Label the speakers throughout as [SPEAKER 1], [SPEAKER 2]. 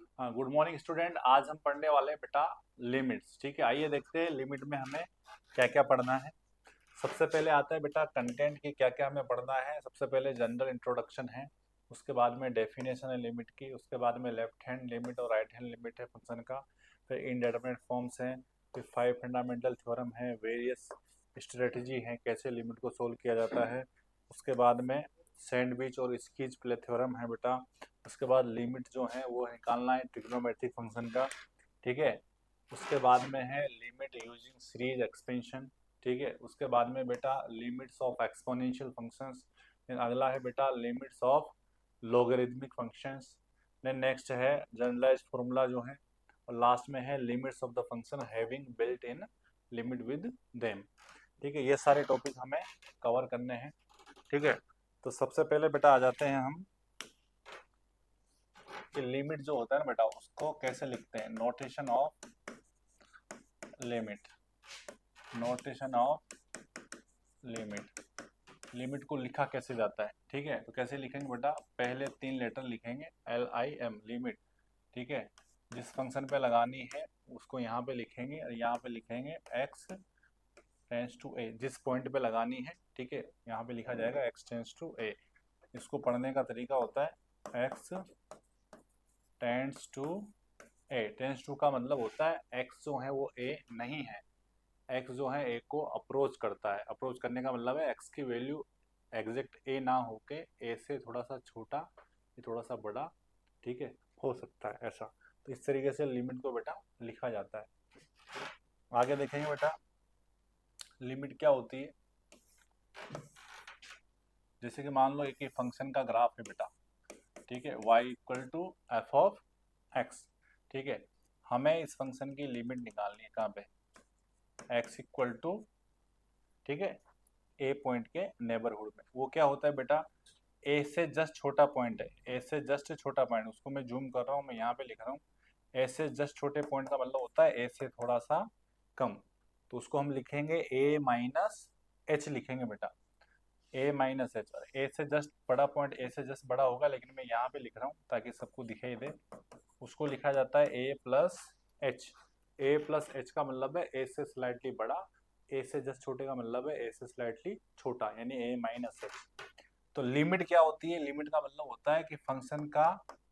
[SPEAKER 1] हाँ, good morning student. आज हम पढ़ने वाले हैं बेटा लिमिट्स। ठीक है, आइए देखते हैं लिमिट में हमें क्या क्या पढ़ना है। सबसे पहले आता है बेटा कंटेंट की, क्या क्या हमें पढ़ना है। सबसे पहले जनरल इंट्रोडक्शन है, उसके बाद में डेफिनेशन है लिमिट की, उसके बाद में लेफ्ट हैंड लिमिट और राइट हैंड लिमिट है फंक्शन का। फिर इनडेटरमिनेट फॉर्म्स हैं, फिर 5 फंडामेंटल थ्योरम है, वेरियस स्ट्रेटजी हैं कैसे लिमिट को सोल्व किया जाता है। उसके बाद में सैंडविच और स्कीज प्ले थ्योरम है बेटा। उसके बाद लिमिट जो है वो निकालना है ट्रिग्नोमेट्रिक फंक्शन का। ठीक है, उसके बाद में है लिमिट यूजिंग सीरीज एक्सपेंशन। ठीक है, उसके बाद में बेटा limits of exponential functions. Then अगला है बेटा limits of logarithmic functions. Then next है जनरलाइज्ड फार्मूला जो है, और लास्ट में है limits of the function having built in limit with them. ठीक है, ये सारे टॉपिक हमें कवर करने हैं। ठीक है, तो सबसे पहले बेटा आ जाते हैं हम कि लिमिट जो होता है ना बेटा उसको कैसे लिखते हैं। Notation of limit, notation of limit, limit को लिखा कैसे जाता है। ठीक है, तो कैसे लिखेंगे बेटा, पहले 3 लेटर लिखेंगे LIM लिमिट। ठीक है, जिस फंक्शन पे लगानी है उसको यहाँ पे लिखेंगे और यहाँ पे लिखेंगे x टेंस टू a, जिस पॉइंट पे लगानी है। ठीक है, यहाँ पे लिखा जाएगा x टेंस टू a। इसको पढ़ने का तरीका होता है x tends to a। Tends to का मतलब होता है x जो है वो a नहीं है, x जो है a को अप्रोच करता है। अप्रोच करने का मतलब है x की वैल्यू एग्जैक्ट a ना होके a से थोड़ा सा छोटा या थोड़ा सा बड़ा, ठीक है, हो सकता है ऐसा। तो इस तरीके से लिमिट को बेटा लिखा जाता है। आगे देखेंगे बेटा लिमिट क्या होती है। जैसे कि मान लो एक फंक्शन का ग्राफ है बेटा, ठीक है, y equal to f of x. ठीक है, हमें इस फंक्शन की लिमिट निकालनी है कहाँ पे, x इक्वल टू, ठीक है, ए पॉइंट के नेबरहुड में। वो क्या होता है बेटा, ए से जस्ट छोटा पॉइंट है, ए से जस्ट छोटा पॉइंट, उसको मैं जूम कर रहा हूँ, मैं यहाँ पे लिख रहा हूँ। ए से जस्ट छोटे पॉइंट का मतलब होता है ए से थोड़ा सा कम। तो उसको हम लिखेंगे ए माइनस एच लिखेंगे बेटा, ए माइनस एच। ए से जस्ट बड़ा पॉइंट ए से जस्ट बड़ा होगा, लेकिन मैं यहाँ पे लिख रहा हूँ ताकि सबको दिखाई दे। उसको लिखा जाता है ए प्लस एच। ए प्लस एच का मतलब है ए से स्लाइटली बड़ा, ए से जस्ट छोटे का मतलब है ए से स्लाइटली छोटा, यानी ए माइनस एच। तो लिमिट क्या होती है, लिमिट का मतलब होता है कि फंक्शन का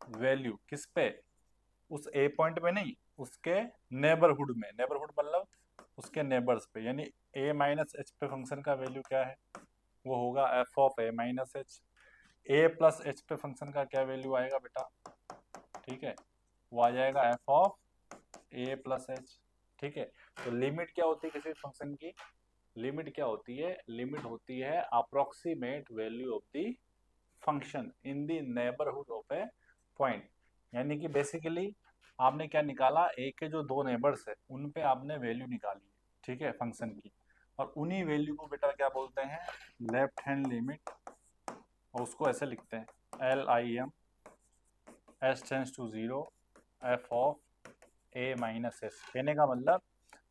[SPEAKER 1] वैल्यू किस पे, उस ए पॉइंट पे नहीं, उसके नेबरहुड में। नेबरहुड मतलब उसके नेबर्स पे, यानी ए माइनस एच पे फंक्शन का वैल्यू क्या है, वो होगा F of a minus H. A plus h पे फंक्शन का क्या वैल्यू आएगा बेटा, ठीक है, वो आ जाएगा F of a plus H. ठीक है, तो लिमिट क्या होती है किसी फंक्शन की, लिमिट क्या होती है, लिमिट होती है approximate value of the function in the neighbourhood of A point. यानी कि बेसिकली आपने क्या निकाला, ए के जो दो नेबर्स है उन पे आपने वैल्यू निकाली है, ठीक है, फंक्शन की। और उन्हीं वैल्यू को बेटा क्या बोलते हैं, लेफ्ट हैंड लिमिट। और उसको ऐसे लिखते हैं LIM s tends to zero f of a minus s. कहने का मतलब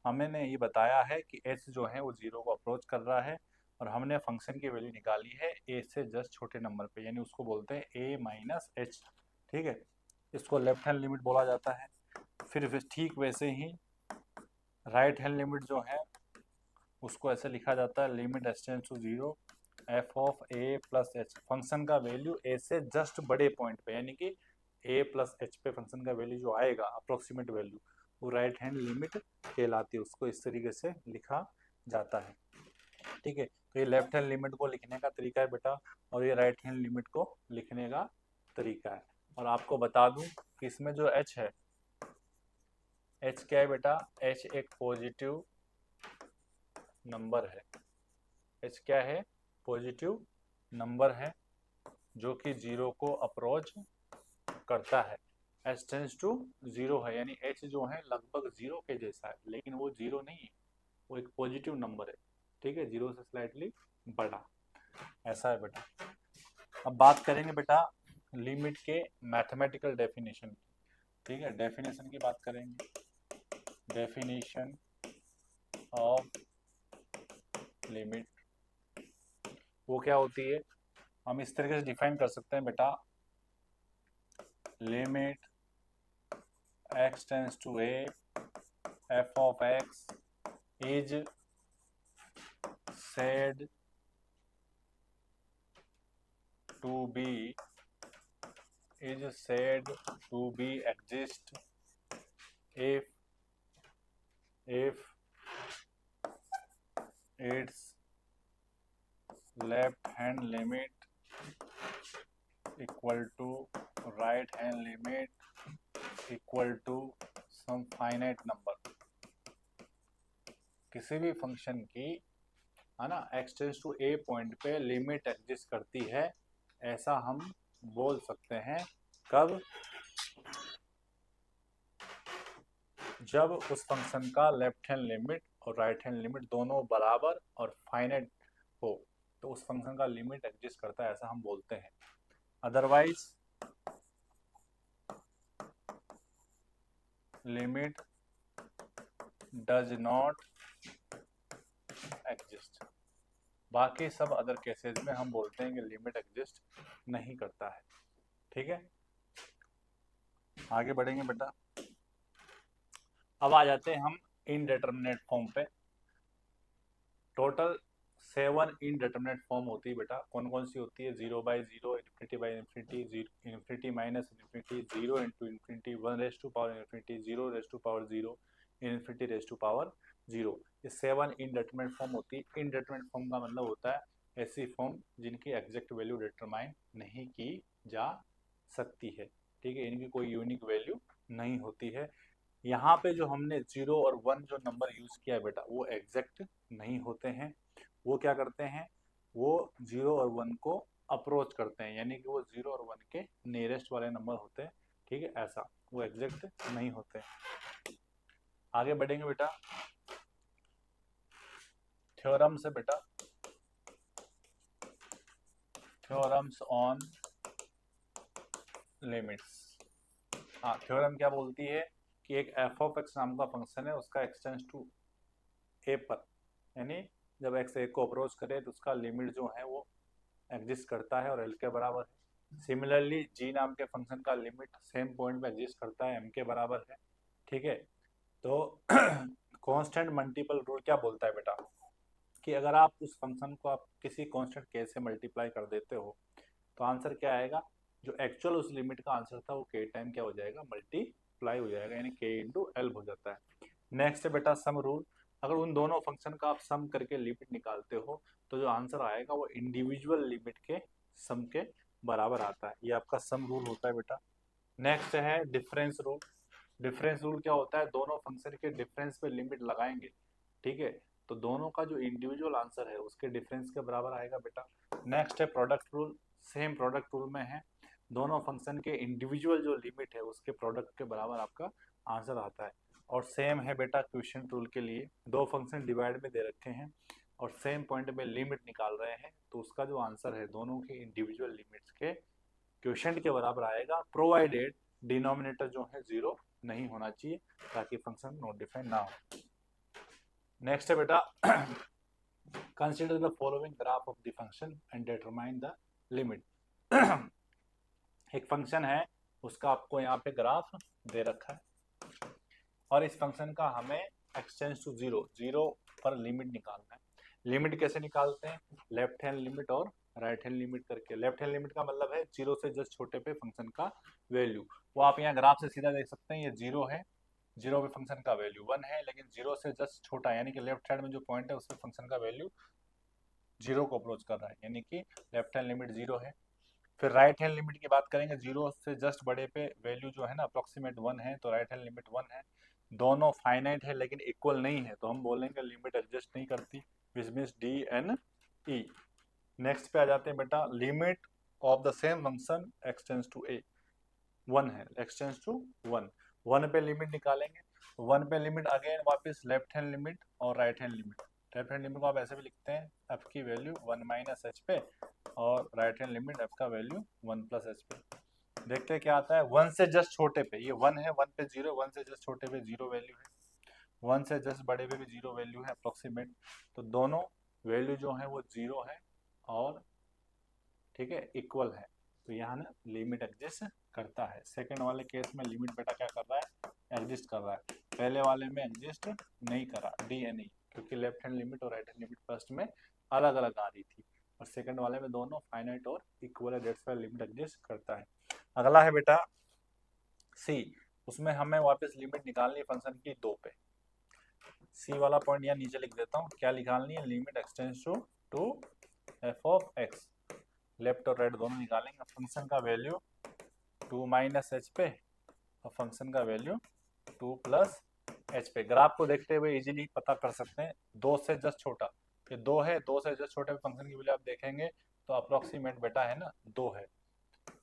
[SPEAKER 1] हमने ये बताया है कि एच जो है वो जीरो को अप्रोच कर रहा है, और हमने फंक्शन की वैल्यू निकाली है ए से जस्ट छोटे नंबर पे, यानी उसको बोलते हैं ए माइनस एच। ठीक है, इसको लेफ्ट हैंड लिमिट बोला जाता है। फिर ठीक वैसे ही राइट हैंड लिमिट जो है उसको ऐसे लिखा जाता है limit s tends to zero f of a plus h. Function का वैल्यू ए से जस्ट बड़े पॉइंट पे, यानी कि ए प्लस एच पे फंक्शन का वैल्यू जो आएगा अप्रोक्सीमेट वैल्यू, वो राइट हैंड लिमिट कहलाती है। उसको इस तरीके से लिखा जाता है। ठीक है, तो ये लेफ्ट हैंड लिमिट को लिखने का तरीका है बेटा, और ये राइट हैंड लिमिट को लिखने का तरीका है। और आपको बता दूं कि इसमें जो एच है, एच क्या है बेटा, एच एक पॉजिटिव नंबर है। एच क्या है, पॉजिटिव नंबर है जो कि जीरो को अप्रोच करता है। एच टेंस टू जीरो है, यानी एच जो है लगभग जीरो के जैसा है, लेकिन वो जीरो नहीं है, वो एक पॉजिटिव नंबर है। ठीक है, जीरो से स्लाइटली बड़ा, ऐसा है बेटा। अब बात करेंगे बेटा लिमिट के मैथमेटिकल डेफिनेशन की। ठीक है, डेफिनेशन की बात करेंगे। डेफिनेशन ऑफ लिमिट वो क्या होती है, हम इस तरीके से डिफाइन कर सकते हैं बेटा, limit x tends to a f of x is said to be exist if its left hand limit equal to right hand limit equal to some finite number। किसी भी फंक्शन की है ना x tends to a point पे limit exist करती है, ऐसा हम बोल सकते हैं कब? जब उस फंक्शन का लेफ्ट हैंड लिमिट और राइट हैंड लिमिट दोनों बराबर और फाइनाइट हो, तो उस फंक्शन का लिमिट एग्जिस्ट करता है, ऐसा हम बोलते हैं। Otherwise limit does not exist. बाकी सब अदर केसेस में हम बोलते हैं कि लिमिट एग्जिस्ट नहीं करता है। ठीक है, आगे बढ़ेंगे बेटा। अब आ जाते हैं हम इनडिटरमिनेट फॉर्म पे। टोटल 7 इनडिटरमिनेट फॉर्म होती है बेटा। कौन कौन सी होती है? 0/0, infinity by infinity, infinity minus infinity, 0 into infinity, 1 raise to power infinity, 0 raise to power 0, infinity raise to power 0। ये 7 इनडिटरमिनेट फॉर्म होती है। इनडिटरमिनेट फॉर्म का मतलब होता है ऐसी फॉर्म जिनकी एग्जैक्ट वैल्यू डिटरमाइन नहीं की जा सकती है। ठीक है, इनकी कोई यूनिक वैल्यू नहीं होती है। यहाँ पे जो हमने 0 और 1 जो नंबर यूज किया है बेटा, वो एग्जैक्ट नहीं होते हैं। वो क्या करते हैं? वो 0 और 1 को अप्रोच करते हैं, यानी कि वो 0 और 1 के नियरेस्ट वाले नंबर होते हैं। ठीक है, ऐसा वो एग्जैक्ट नहीं होते। आगे बढ़ेंगे बेटा थ्योरम से। बेटा थ्योरम्स ऑन लिमिट्स। हाँ, थ्योरम क्या बोलती है कि एक एफ ऑफ एक्स नाम का फंक्शन है, उसका एक्सटेंस टू ए पर, यानी जब एक्स ए को अप्रोच करे तो उसका लिमिट जो है वो एग्जिस्ट करता है और एल के बराबर है। सिमिलरली जी नाम के फंक्शन का लिमिट सेम पॉइंट पे एग्जिस्ट करता है, एम के बराबर है। ठीक है, तो कांस्टेंट मल्टीपल रूल क्या बोलता है बेटा कि अगर आप उस फंक्शन को आप किसी कांस्टेंट के से मल्टीप्लाई कर देते हो तो आंसर क्या आएगा? जो एक्चुअल उस लिमिट का आंसर था वो के टाइम क्या हो जाएगा? मल्टीप्लाई हो जाएगा, यानी के इंटू एल हो जाता है। नेक्स्ट है बेटा सम रूल। अगर उन दोनों फंक्शन का आप सम करके लिमिट निकालते हो तो जो आंसर आएगा वो इंडिविजुअल लिमिट के सम के बराबर आता है। ये आपका सम रूल होता है बेटा। नेक्स्ट है डिफरेंस रूल। डिफरेंस रूल क्या होता है? दोनों फंक्शन के डिफरेंस पे लिमिट लगाएंगे, ठीक है, तो दोनों का जो इंडिविजुअल आंसर है उसके डिफरेंस के बराबर आएगा बेटा। नेक्स्ट है product rule. Same product rule में है, दोनों फंक्शन के इंडिविजुअल जो लिमिट है उसके प्रोडक्ट के बराबर आपका आंसर आता है। और सेम है बेटा क्वेश्चन रूल के लिए। दो फंक्शन डिवाइड में दे रखे हैं और सेम पॉइंट में लिमिट निकाल रहे हैं, तो उसका जो आंसर है दोनों के इंडिविजुअल लिमिट्स के क्वेश्चन के बराबर आएगा, प्रोवाइडेड डिनोमिनेटर जो है 0 नहीं होना चाहिए ताकि फंक्शन नॉट डिफाइन ना हो। नेक्स्ट है बेटा consider the following graph of the function and determine the limit. एक फंक्शन है, उसका आपको यहाँ पे ग्राफ दे रखा है और इस फंक्शन का हमें एक्सटेंस टू 0 पर लिमिट निकालना है। लिमिट कैसे निकालते हैं? लेफ्ट हैंड लिमिट और राइट हैंड लिमिट करके। लेफ्ट हैंड लिमिट का मतलब है 0 से जस्ट छोटे पे फंक्शन का वैल्यू। वो आप यहाँ ग्राफ से सीधा देख सकते हैं, ये 0 है, 0 पे फंक्शन का वैल्यू 1 है, लेकिन 0 से जस्ट छोटा यानी कि लेफ्ट हैंड में जो पॉइंट है उसमें फंक्शन का वैल्यू 0 को अप्रोच कर रहा है, यानी कि लेफ्ट हैंड लिमिट 0 है। फिर राइट हैंड लिमिट की बात करेंगे, 0 से जस्ट बड़े पे वैल्यू जो है ना अप्रोक्सीमेट 1 है, तो राइट हैंड लिमिट 1 है। दोनों फाइनाइट है लेकिन इक्वल नहीं है, तो हम बोलेंगे लिमिट एडजस्ट नहीं करती, which means D N E. Next पे आ जाते हैं बेटा limit of the same function x tends to a. 1 है, एक्सटेंस टू 1। 1 पे लिमिट निकालेंगे, 1 पे लिमिट अगेन वापस लेफ्ट हैंड लिमिट और right hand limit. Left hand limit को आप ऐसे भी लिखते हैं एफ की वैल्यू 1 माइनस एच पे, और राइट हैंड लिमिट एफ का वैल्यू 1 प्लस एच पे। देखते हैं क्या आता है। 1 से जस्ट छोटे पे ये 1 है, 1 पे 0, 1 से जस्ट छोटे पे 0 वैल्यू है, 1 से जस्ट बड़े पे भी 0 वैल्यू है अप्रोक्सीमेट, तो दोनों वैल्यू जो है वो 0 है और ठीक है इक्वल है, तो यहाँ ना लिमिट एग्जिस्ट करता है। सेकंड वाले केस में लिमिट बेटा क्या कर रहा है? एग्जिस्ट कर रहा है, पहले वाले में एग्जिस्ट नहीं करा, डी एन ई, क्योंकि लेफ्ट हैंड लिमिट और राइट हैंड लिमिट फर्स्ट में अलग अलग आ रही थी और सेकंड वाले में दोनों फाइनाइट और इक्वल है, दैट्स व्हाई लिमिट एग्जिस्ट करता है। अगला है बेटा सी, उसमें हमें वापस लिमिट निकालनी है फंक्शन की 2 पे। सी वाला पॉइंट यहाँ नीचे लिख देता हूँ, क्या निकालनी है, limit x tends to f of x, left और राइट दोनों निकालेंगे, फंक्शन का वैल्यू 2 माइनस एच पे और फंक्शन का वैल्यू 2 प्लस एच पे। ग्राफ को देखते हुए इजीली पता कर सकते हैं, 2 से जस्ट छोटा, ये 2 है, 2 से जस्ट छोटे फंक्शन की वैल्यू आप देखेंगे तो अप्रोक्सीमेट बेटा है ना 2 है,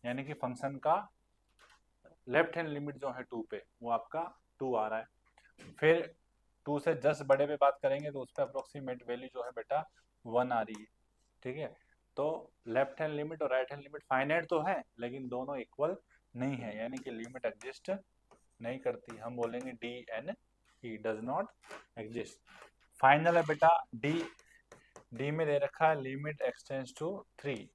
[SPEAKER 1] यानी कि फंक्शन का लेफ्ट हैंड लिमिट जो है 2 पे वो आपका 2 आ रहा है। फिर 2 से जस्ट बड़े पे बात करेंगे तो उस पर अप्रोक्सीमेट वैल्यू जो है बेटा 1 आ रही है, ठीक है। तो लेफ्ट हैंड लिमिट और राइट हैंड लिमिट फाइनाइट तो है लेकिन दोनों इक्वल नहीं है, यानी कि लिमिट एग्जिस्ट नहीं करती, हम बोलेंगे D N E, does not exist. Final है बेटा डी, डी में दे रखा है limit x tends to 3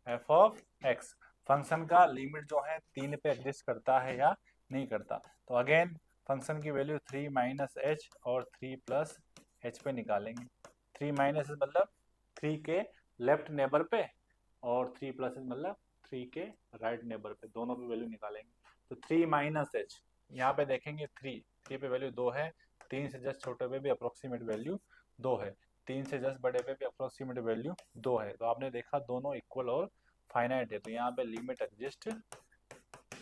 [SPEAKER 1] f of x, function का लिमिट जो है 3 पे एग्जिस्ट करता है या नहीं करता। तो अगेन फंक्शन की वैल्यू 3 माइनस एच और 3 प्लस एच पे निकालेंगे। 3 माइनस मतलब 3 के लेफ्ट नेबर पे और 3 प्लस मतलब 3 के राइट नेबर पे, दोनों की वैल्यू निकालेंगे। तो 3 माइनस एच, यहाँ पे देखेंगे 3 पे वैल्यू 2 है, 3 से जस्ट छोटे पे भी अप्रोक्सीमेट वैल्यू 2 है, 3 से जस्ट बड़े पे भी अप्रोक्सीमेट वैल्यू 2 है। तो आपने देखा दोनों इक्वल और फाइनाइट है, तो यहाँ पे लिमिट एग्जिस्ट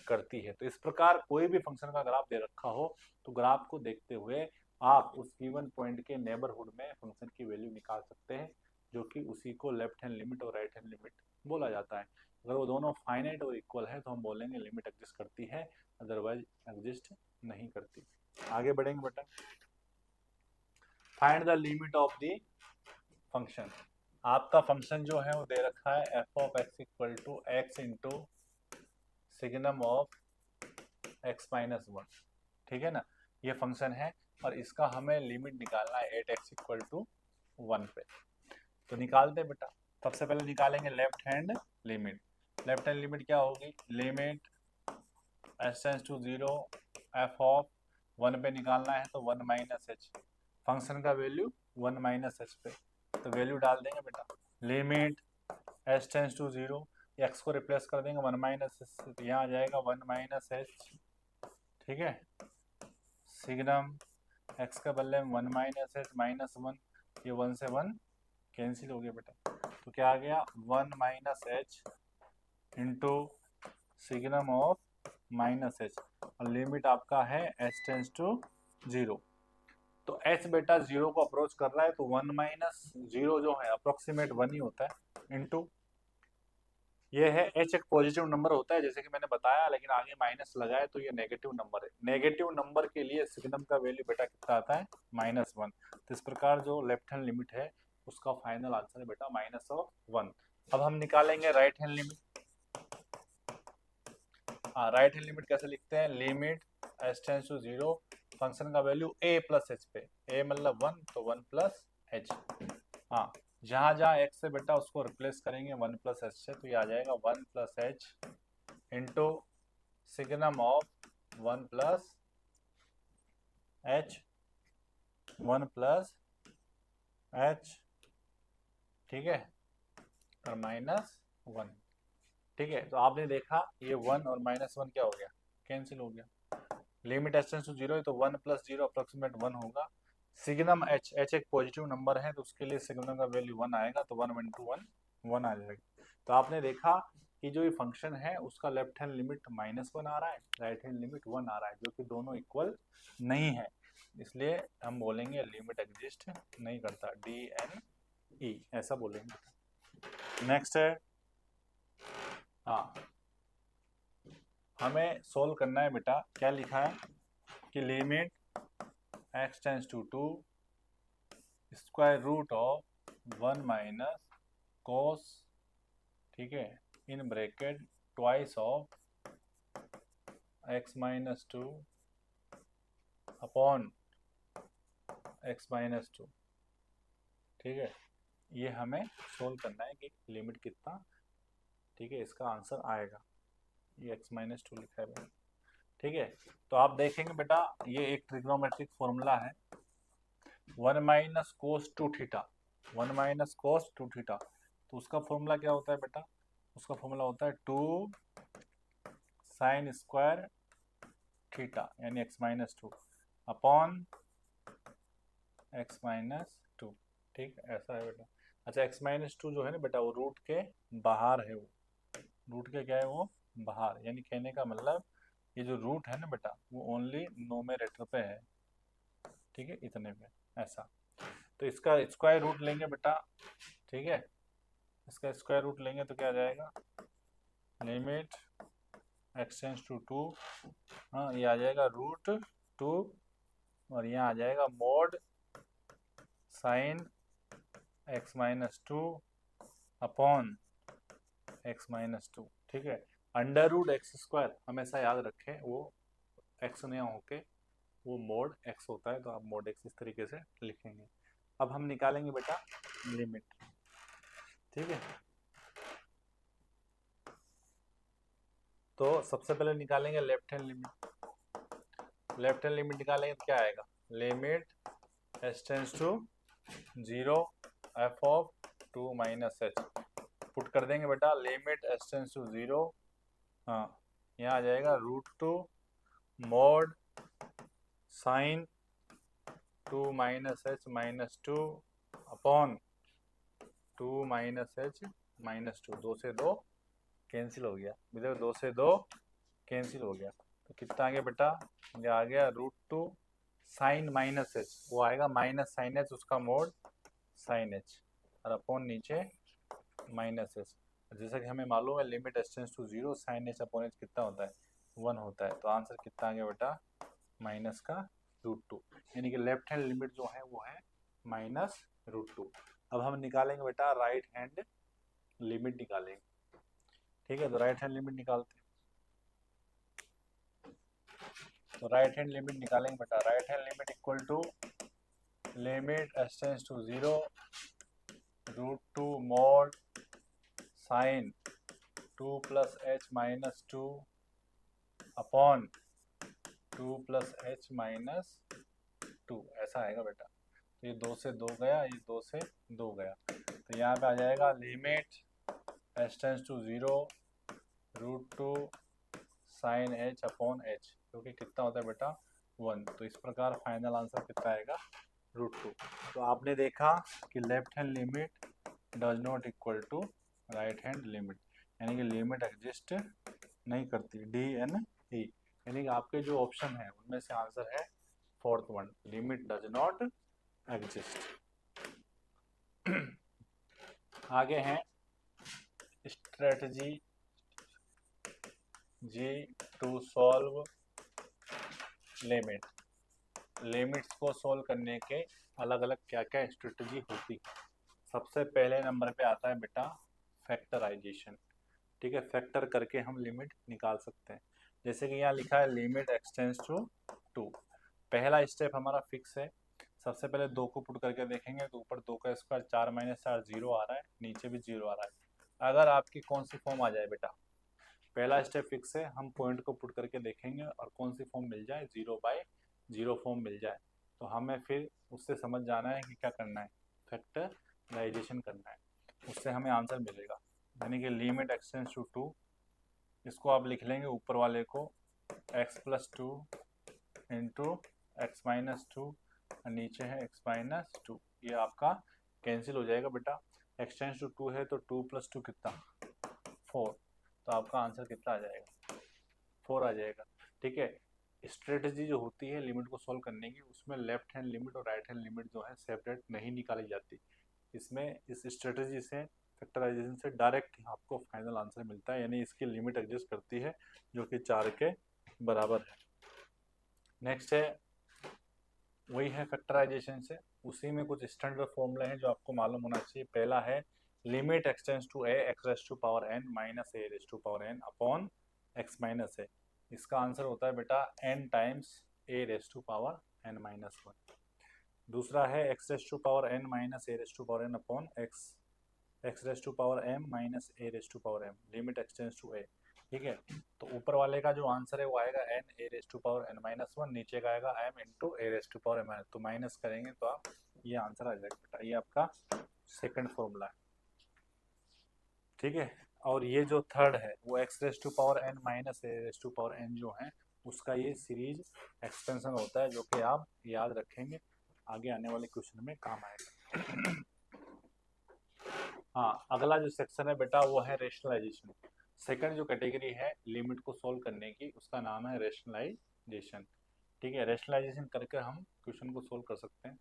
[SPEAKER 1] करती है। तो इस प्रकार कोई भी फंक्शन का ग्राफ दे रखा हो तो ग्राफ को देखते हुए आप उस गिवन पॉइंट के नेबरहुड में फंक्शन की वैल्यू निकाल सकते हैं, जो कि उसी को लेफ्ट हैंड लिमिट और राइट हैंड लिमिट बोला जाता है। अगर वो दोनों फाइनाइट और इक्वल है तो हम बोलेंगे लिमिट एग्जिस्ट करती है, अदरवाइज एग्जिस्ट नहीं करती। आगे बढ़ेंगे बेटा, find the limit of the function. आपका फंक्शन जो है वो दे रखा है f of x equal to x into signum of x minus 1, ठीक है ना, ये फंक्शन है और इसका हमें लिमिट निकालना है एट एक्स इक्वल टू 1 पे। तो निकालते हैं बेटा, सबसे पहले निकालेंगे left hand limit. Left hand limit क्या होगी, limit s tends to 0 f of 1 पे निकालना है तो 1 माइनस एच, फंक्शन का वैल्यू 1 माइनस एच पे, तो वैल्यू डाल देंगे बेटा, limit h tends to 0, x को रिप्लेस कर देंगे 1 माइनस एच, तो यहाँ आ जाएगा 1 माइनस एच, ठीक है, सिग्नम एक्स का बदले में 1 माइनस एच माइनस 1, ये 1 से 1 कैंसिल हो गया बेटा, तो क्या आ गया 1 minus H into signum of minus H, और लिमिट आपका है एच टेंड्स टू 0। तो एच बेटा 0 को अप्रोच कर रहा है तो 1 माइनस 0 जो है अप्रोक्सीमेट 1 ही होता है, इंटू ये है एच एक पॉजिटिव नंबर होता है जैसे कि मैंने बताया, लेकिन आगे माइनस लगाए तो ये नेगेटिव नंबर है, नेगेटिव नंबर के लिए सिग्नम का वैल्यू बेटा कितना आता है -1। तो इस प्रकार जो लेफ्ट हैंड लिमिट है उसका फाइनल आंसर है बेटा -1। अब हम निकालेंगे right hand limit. Right hand limit कैसे लिखते हैं, limit h tends to 0, function का वैल्यू a प्लस एच पे, a मतलब 1 तो 1 प्लस एच, हाँ जहाँ जहाँ x से बेटा उसको रिप्लेस करेंगे 1 प्लस एच से, तो ये आ जाएगा 1 plus H into signum of 1 plus H, 1 plus H, ठीक है, और -1, ठीक है। तो आपने देखा ये 1 और -1 क्या हो गया, कैंसिल हो गया, लिमिट एच टेंड्स टू 0 है तो 1 प्लस 0 अप्रोक्सीमेट 1 होगा, सिग्नम एच, एच एक पॉजिटिव नंबर है तो उसके लिए सिग्नम का वैल्यू 1 आएगा, तो 1 इंटू 1 1 आ जाएगा। तो आपने देखा कि जो ये फंक्शन है उसका लेफ्ट हैंड लिमिट -1 आ रहा है, राइट हैंड लिमिट 1 आ रहा है, जो कि दोनों इक्वल नहीं है, इसलिए हम बोलेंगे लिमिट एग्जिस्ट नहीं करता, डी एन ई ऐसा बोलेंगे। नेक्स्ट है, हाँ हमें सोल्व करना है बेटा, क्या लिखा है कि limit x tends to 2 square root of 1 minus cos, ठीक है, in bracket twice of x minus 2 upon x minus 2, ठीक है, ये हमें सोल्व करना है कि लिमिट कितना, ठीक है, इसका आंसर आएगा, ये x माइनस 2 लिखा है, ठीक है। तो आप देखेंगे बेटा ये एक ट्रिग्नोमेट्रिक फॉर्मूला है, 1 minus cos two theta, 1 minus cos two theta. तो उसका फॉर्मूला क्या होता है बेटा, उसका फॉर्मूला होता है 2 साइन स्क्वायर थीटा यानी x minus 2 upon x minus 2। ठीक, ऐसा है बेटा। अच्छा x माइनस 2 जो है ना बेटा वो रूट के बाहर है, वो रूट के क्या है, वो बाहर, यानी कहने का मतलब ये जो रूट है ना बेटा वो ओनली नोमेरेटर पे है, ठीक है, इतने पे, ऐसा। तो इसका स्क्वायर रूट लेंगे बेटा, ठीक है, इसका स्क्वायर रूट लेंगे तो क्या आ जाएगा, लिमिट x टेंड्स टू 2, हाँ ये आ जाएगा रूट 2, और यहाँ आ जाएगा mod sine x minus 2 upon x minus 2। ठीक है, अंडर रूट एक्स स्क्वायर हमेशा याद रखें, वो x नहीं होके वो मोड x होता है, तो आप मोड x इस तरीके से लिखेंगे। अब हम निकालेंगे बेटा लिमिट, ठीक है। तो सबसे पहले निकालेंगे left hand limit, left hand limit निकालेंगे तो क्या आएगा, limit s tends to 0 f of 2 minus h, put कर देंगे बेटा लिमिट एस टेंस टू 0, हाँ यहाँ आ जाएगा root 2 mod sine 2 minus h minus 2 upon 2 minus h minus 2, 2 से 2 कैंसिल हो गया, देखो 2 से 2 कैंसिल हो गया, तो कितना आ गया बेटा, ये आ गया रूट 2 साइन माइनस एच, वो आएगा माइनस साइन एच, उसका मोड साइन एच, और अपॉन नीचे माइनस एच। जैसा कि हमें मालूम है limit h tends to 0 sine h upon h कितना होता है, 1 होता है, तो आंसर कितना आ गया बेटा माइनस का रूट 2, यानी कि लेफ्ट हैंड लिमिट जो है वो है माइनस रूट 2। अब हम निकालेंगे बेटा राइट हैंड लिमिट निकालेंगे, ठीक है। तो राइट हैंड लिमिट निकालते हैं, तो राइट हैंड लिमिट निकालेंगे बेटा, right hand limit equal to limit s tends to 0 root 2 mod sine 2 plus h minus 2 upon 2 plus h minus 2, ऐसा आएगा बेटा। तो ये 2 से 2 गया, ये 2 से 2 गया, तो यहाँ पे आ जाएगा limit h tends to 0 root 2 sine h upon h, क्योंकि कितना होता है बेटा 1, तो इस प्रकार फाइनल आंसर कितना आएगा रूट 2। तो आपने देखा कि left hand limit does not equal to right hand limit, यानी कि लिमिट एग्जिस्ट नहीं करती, डी एन ई, यानी कि आपके जो ऑप्शन है उनमें से आंसर है fourth one, limit does not exist. आगे हैं strategies to solve limit, limits को सॉल्व करने के अलग अलग क्या क्या स्ट्रेटजी होती है। सबसे पहले नंबर पे आता है बेटा फैक्टराइजेशन, ठीक है, फैक्टर करके हम लिमिट निकाल सकते हैं। जैसे कि यहाँ लिखा है लिमिट एक्सटेंड्स टू 2, पहला स्टेप हमारा फिक्स है, सबसे पहले 2 को पुट करके देखेंगे तो ऊपर 2 का स्क्वायर 4 माइनस 4 0 आ रहा है, नीचे भी 0 आ रहा है। अगर आपकी कौन सी फॉर्म आ जाए बेटा, पहला स्टेप फिक्स है, हम पॉइंट को पुट करके देखेंगे और कौन सी फॉर्म मिल जाए, 0/0 फॉर्म मिल जाए, तो हमें फिर उससे समझ जाना है कि क्या करना है, फैक्टराइजेशन करना है, उससे हमें आंसर मिलेगा। यानी कि लिमिट एक्सटेंड्स टू 2, इसको आप लिख लेंगे ऊपर वाले को x plus 2 into x minus 2, और नीचे है x माइनस 2, ये आपका कैंसिल हो जाएगा बेटा, एक्सटेंड्स टू 2 है तो 2 प्लस 2 कितना 4, तो आपका आंसर कितना आ जाएगा 4 आ जाएगा, ठीक है। स्ट्रेटजी जो होती है लिमिट को सॉल्व करने की, उसमें लेफ्ट हैंड लिमिट और राइट हैंड लिमिट जो है सेपरेट नहीं निकाली जाती, इसमें इस स्ट्रेटजी से फैक्टराइजेशन से डायरेक्ट आपको फाइनल आंसर मिलता है, यानी इसकी लिमिट एग्जिस्ट करती है जो कि 4 के बराबर है। नेक्स्ट है वही है फैक्टराइजेशन से, उसी में कुछ स्टैंडर्ड फॉर्मूले हैं जो आपको मालूम होना चाहिए। पहला है limit x tends to a x raise to power n minus a raise to power n upon x minus a, इसका आंसर होता है बेटा n times a raise to power n minus 1। दूसरा है x raise to power n minus a raise to power n upon x raise to power m minus a raise to power m, limit x tends to a, ठीक है। तो ऊपर वाले का जो answer है वो आएगा n a raise to power n minus one, नीचे का आएगा m into a raise to power m minus, तो माइनस करेंगे तो आप ये आंसर आ जाएगा बेटा, ये आपका सेकंड फॉर्मूला है। ठीक है। और ये जो थर्ड है वो x raise to power n minus a raise to power n जो है उसका ये सीरीज एक्सपेंशन होता है, जो कि आप याद रखेंगे, आगे आने वाले क्वेश्चन में काम आएगा। हाँ, अगला जो सेक्शन है बेटा वो है रेशनलाइजेशन। सेकंड जो कैटेगरी है लिमिट को सोल्व करने की उसका नाम है रेशनलाइजेशन। ठीक है, रेशनलाइजेशन करके हम क्वेश्चन को सोल्व कर सकते हैं।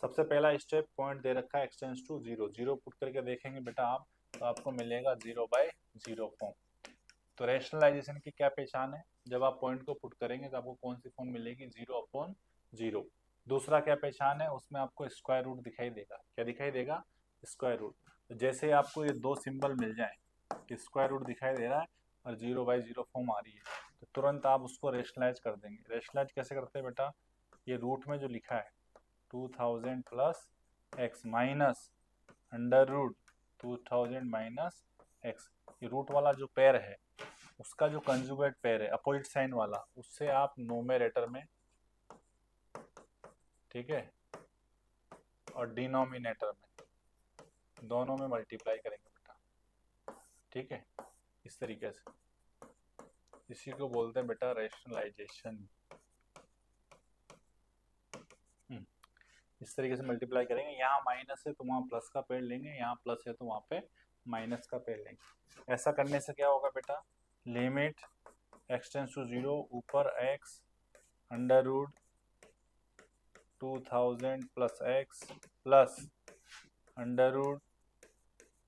[SPEAKER 1] सबसे पहला स्टेप, पॉइंट दे रखा है x tends to zero, zero put करके देखेंगे बेटा आप, तो आपको मिलेगा 0/0 फॉर्म। तो रेशनलाइजेशन की क्या पहचान है, जब आप पॉइंट को पुट करेंगे तो आपको कौन सी फॉर्म मिलेगी, 0/0। दूसरा क्या पहचान है, उसमें आपको स्क्वायर रूट दिखाई देगा, क्या दिखाई देगा, स्क्वायर रूट। तो जैसे आपको ये दो सिंबल मिल जाए कि स्क्वायर रूट दिखाई दे रहा है और 0/0 फॉर्म आ रही है, तो तुरंत आप उसको रेशनलाइज कर देंगे। रेशनलाइज कैसे करते हैं बेटा, ये रूट में जो लिखा है 2000 plus x minus under root 2000 minus x, ये रूट वाला जो पेयर है उसका जो कंजुगेट पेयर है अपोजिट साइन वाला, उससे आप नोमेरेटर में, ठीक है, और डिनोमिनेटर में, दोनों में मल्टीप्लाई करेंगे बेटा। ठीक है, इस तरीके से, इसी को बोलते हैं बेटा रेशनलाइजेशन। इस तरीके से मल्टीप्लाई करेंगे, यहाँ माइनस है तो वहाँ प्लस का पेड़ लेंगे, यहाँ प्लस है तो वहाँ पे माइनस का पेड़ लेंगे। ऐसा करने से क्या होगा बेटा, लिमिट एक्सटेंस टू जीरो, ऊपर x under root 2000 plus x plus under root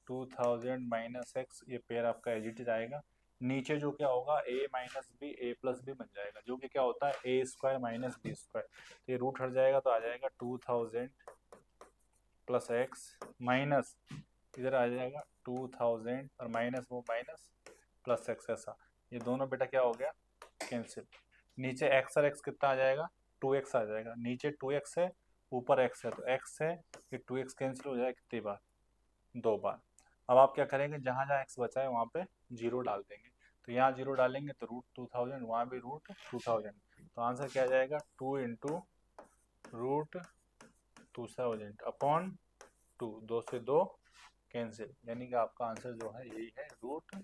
[SPEAKER 1] 2000 minus x, ये पेयर आपका एज इट इज आएगा। नीचे जो क्या होगा, a minus b a plus b बन जाएगा, जो कि क्या होता है a square minus b square, तो ये रूट हट जाएगा तो आ जाएगा 2000 प्लस एक्स माइनस, इधर आ जाएगा 2000 और माइनस वो माइनस प्लस एक्स, ऐसा ये दोनों बेटा क्या हो गया, कैंसिल। नीचे एक्स और एक्स कितना आ जाएगा, 2x आ जाएगा, नीचे 2x है ऊपर x है, तो x है, ये 2x कैंसिल हो जाएगा कितनी बार, 2 बार। अब आप क्या करेंगे, जहाँ जहाँ x बचा है वहाँ पे जीरो डाल देंगे, तो यहाँ जीरो डालेंगे तो रूट 2000, वहाँ भी रूट 2000, तो आंसर क्या आ जाएगा, 2 इंटू रूट 2000 अपॉन 2, 2 से 2 कैंसिल, यानी कि आपका आंसर जो है यही है, रूट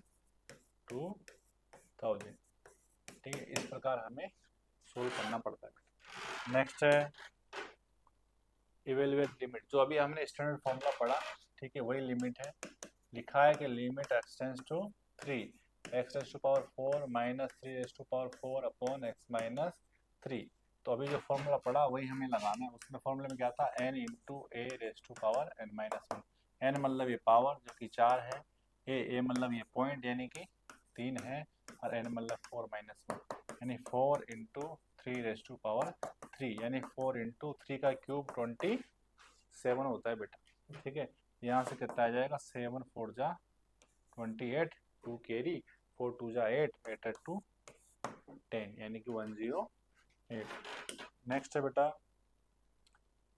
[SPEAKER 1] 2000। ठीक है, इस प्रकार हमें सोल्व करना पड़ता है। नेक्स्ट है इवेलुएट लिमिट, जो अभी हमने स्टैंडर्ड फॉर्मूला पढ़ा, ठीक है, वही लिमिट है। लिखा है कि limit x tends to 3 x raise to power 4 minus 3 raise to power 4 upon x minus 3। तो अभी जो फॉर्मूला पढ़ा वही हमें लगाना है, उसमें फॉर्मूले में क्या था, n into a raise to power n minus 1। n मतलब ये पावर जो कि 4 है, ए मतलब ये पॉइंट यानी कि 3 है, और n मतलब 4 माइनस 1, यानी 4 इंटू 3 रेस टू पावर 3, यानी 4 इंटू 3 का क्यूब 27 होता है बेटा। ठीक है, यहाँ से कितना आ जाएगा, 7 4 जा 28, 2 कैरी, 4 2 जा 8, 8 8 2 10, यानी कि 108। नेक्स्ट है बेटा,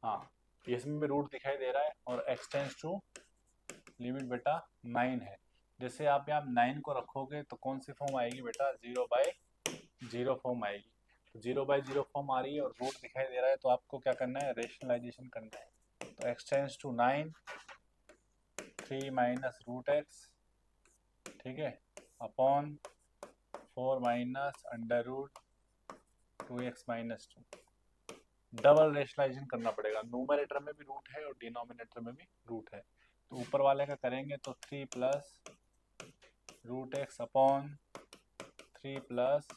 [SPEAKER 1] हाँ, इसमें भी रूट दिखाई दे रहा है, और एक्सटेंस टू लिमिट बेटा 9 है। जैसे आप यहाँ 9 को रखोगे तो कौन सी फॉर्म आएगी बेटा, 0/0 फॉर्म आएगी। तो 0/0 फॉर्म आ रही है और रूट दिखाई दे रहा है, तो आपको क्या करना है, रेशनलाइजेशन करना है। तो x tends to 9 3 minus root x, ठीक है, upon 4 minus under root 2x minus 2। Double rationalisation करना पड़ेगा, न्यूमरेटर में भी रूट है और डिनोमिनेटर में भी रूट है। तो ऊपर वाले का करेंगे तो 3 plus root x upon 3 plus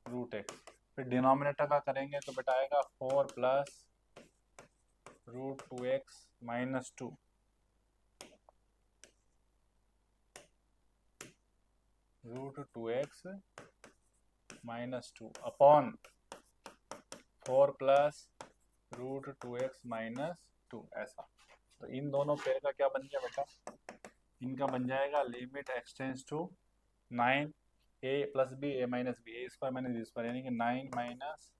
[SPEAKER 1] root x, फिर डिनोमिनेटर का करेंगे तो बेटा आएगा 4 plus root 2x minus 2, root 2x minus 2 upon 4 plus root 2x minus 2, ऐसा। तो इन दोनों पेयर का क्या बन गया बेटा, इनका बन जाएगा limit x tends to 9 a plus b a minus b, a square minus b square, यानी कि 9 माइनस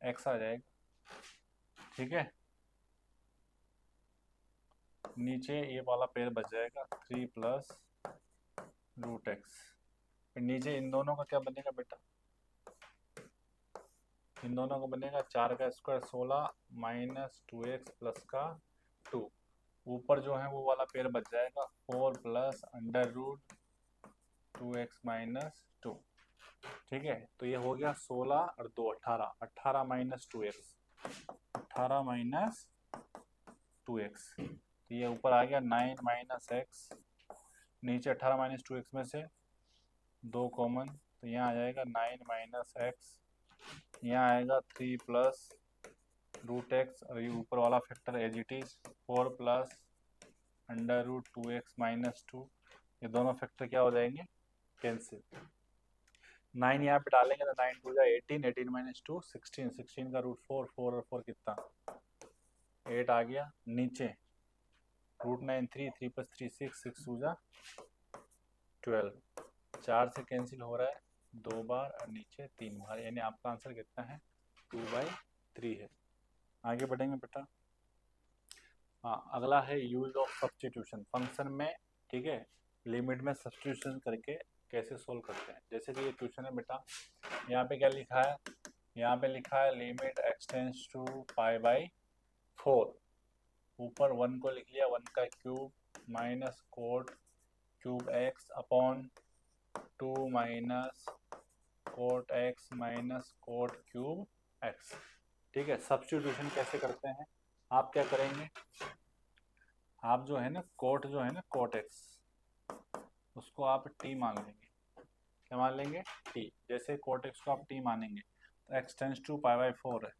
[SPEAKER 1] एक्स आ जाएगा। ठीक है, नीचे ये वाला पेयर बच जाएगा 3 प्लस रूट एक्स, फिर नीचे इन दोनों का क्या बनेगा बेटा, इन दोनों का बनेगा 4 का स्क्वायर 16 माइनस 2x प्लस का 2। ऊपर जो है वो वाला पेयर बच जाएगा 4 plus under root 2x minus 2। ठीक है, तो ये हो गया 16 और 2 18, 18 माइनस 2x, 18 माइनस 2x। तो ये ऊपर आ गया 9 माइनस एक्स, नीचे 18 माइनस 2x में से 2 कॉमन, तो यहाँ आ जाएगा 9 माइनस एक्स, यहाँ आएगा 3 प्लस रूट एक्स, और ये ऊपर वाला factor as it is 4 plus under root 2x minus 2। ये दोनों फैक्टर क्या हो जाएंगे, कैंसिल। 9 यहाँ पे डालेंगे तो 9 टू जा 18, 18 माइनस 2 16, 16 का रूट 4, 4 और 4 कितना 8 आ गया। नीचे रूट 9 3, 3 प्लस 3 6, 6 टू जा 12, 4 से कैंसिल हो रहा है 2 बार और नीचे 3 बार, यानी आपका आंसर कितना है 2/3 है। आगे बढ़ेंगे बेटा। हाँ, अगला है यूज ऑफ सब्स्टिट्यूशन फंक्शन में। ठीक है, लिमिट में सब्स्टिट्यूशन करके कैसे सोल्व करते हैं। जैसे कि ये क्वेश्चन है बेटा, यहाँ पे क्या लिखा है, यहाँ पे लिखा है लिमिट x टेंस टू π/4, ऊपर 1 को लिख लिया 1 का cube minus cot cube x upon 2 minus cot x minus cot cube x। ठीक है, सब्स्टिट्यूशन कैसे करते हैं, आप क्या करेंगे, आप जो है ना कोट जो है ना कोट x, उसको आप t मान लेंगे। क्या मान लेंगे, t। जैसे कोट x को आप t मानेंगे तो x टेंस टू π/4 है,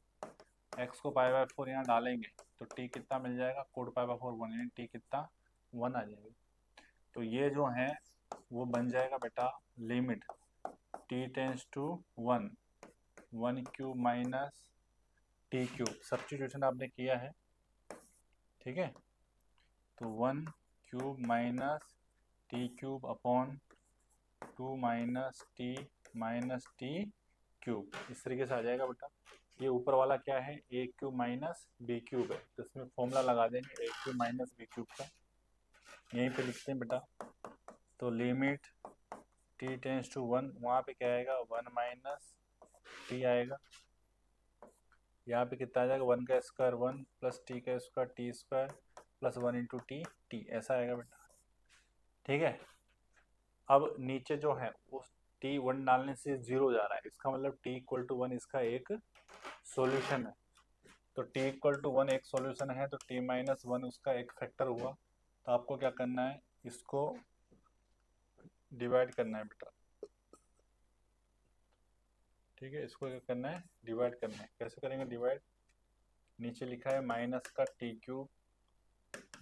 [SPEAKER 1] x को π/4 यहाँ डालेंगे तो t कितना मिल जाएगा, कोट π/4 1, यानी t कितना 1 आ जाएगा। तो ये जो है वो बन जाएगा बेटा limit t tends to 1, 1 cube minus t cube, substitution आपने किया है। ठीक है, तो 1 cube minus t cube upon 2 minus t cube, इस तरीके से आ जाएगा बेटा। ये ऊपर वाला क्या है, ए क्यूब माइनस बी क्यूब है, तो इसमें फॉर्मूला लगा देंगे ए क्यूब माइनस बी क्यूब का, यहीं पे लिखते हैं बेटा। तो लिमिट टी टेंस टू 1, वहाँ पे क्या आएगा 1 माइनस टी आएगा, यहाँ पे कितना आ जाएगा 1 का स्क्वायर 1 प्लस टी का square T square plus 1 into T, ऐसा आएगा बेटा। ठीक है, अब नीचे जो है उस टी 1 डालने से 0 जा रहा है, इसका मतलब टी इक्वल टू 1 इसका एक सॉल्यूशन है। तो t इक्वल टू 1 एक सॉल्यूशन है, तो t माइनस 1 उसका एक फैक्टर हुआ। तो आपको क्या करना है, इसको डिवाइड करना है बेटा। ठीक है, इसको क्या करना है, डिवाइड करना है। कैसे करेंगे डिवाइड, नीचे लिखा है माइनस का T cube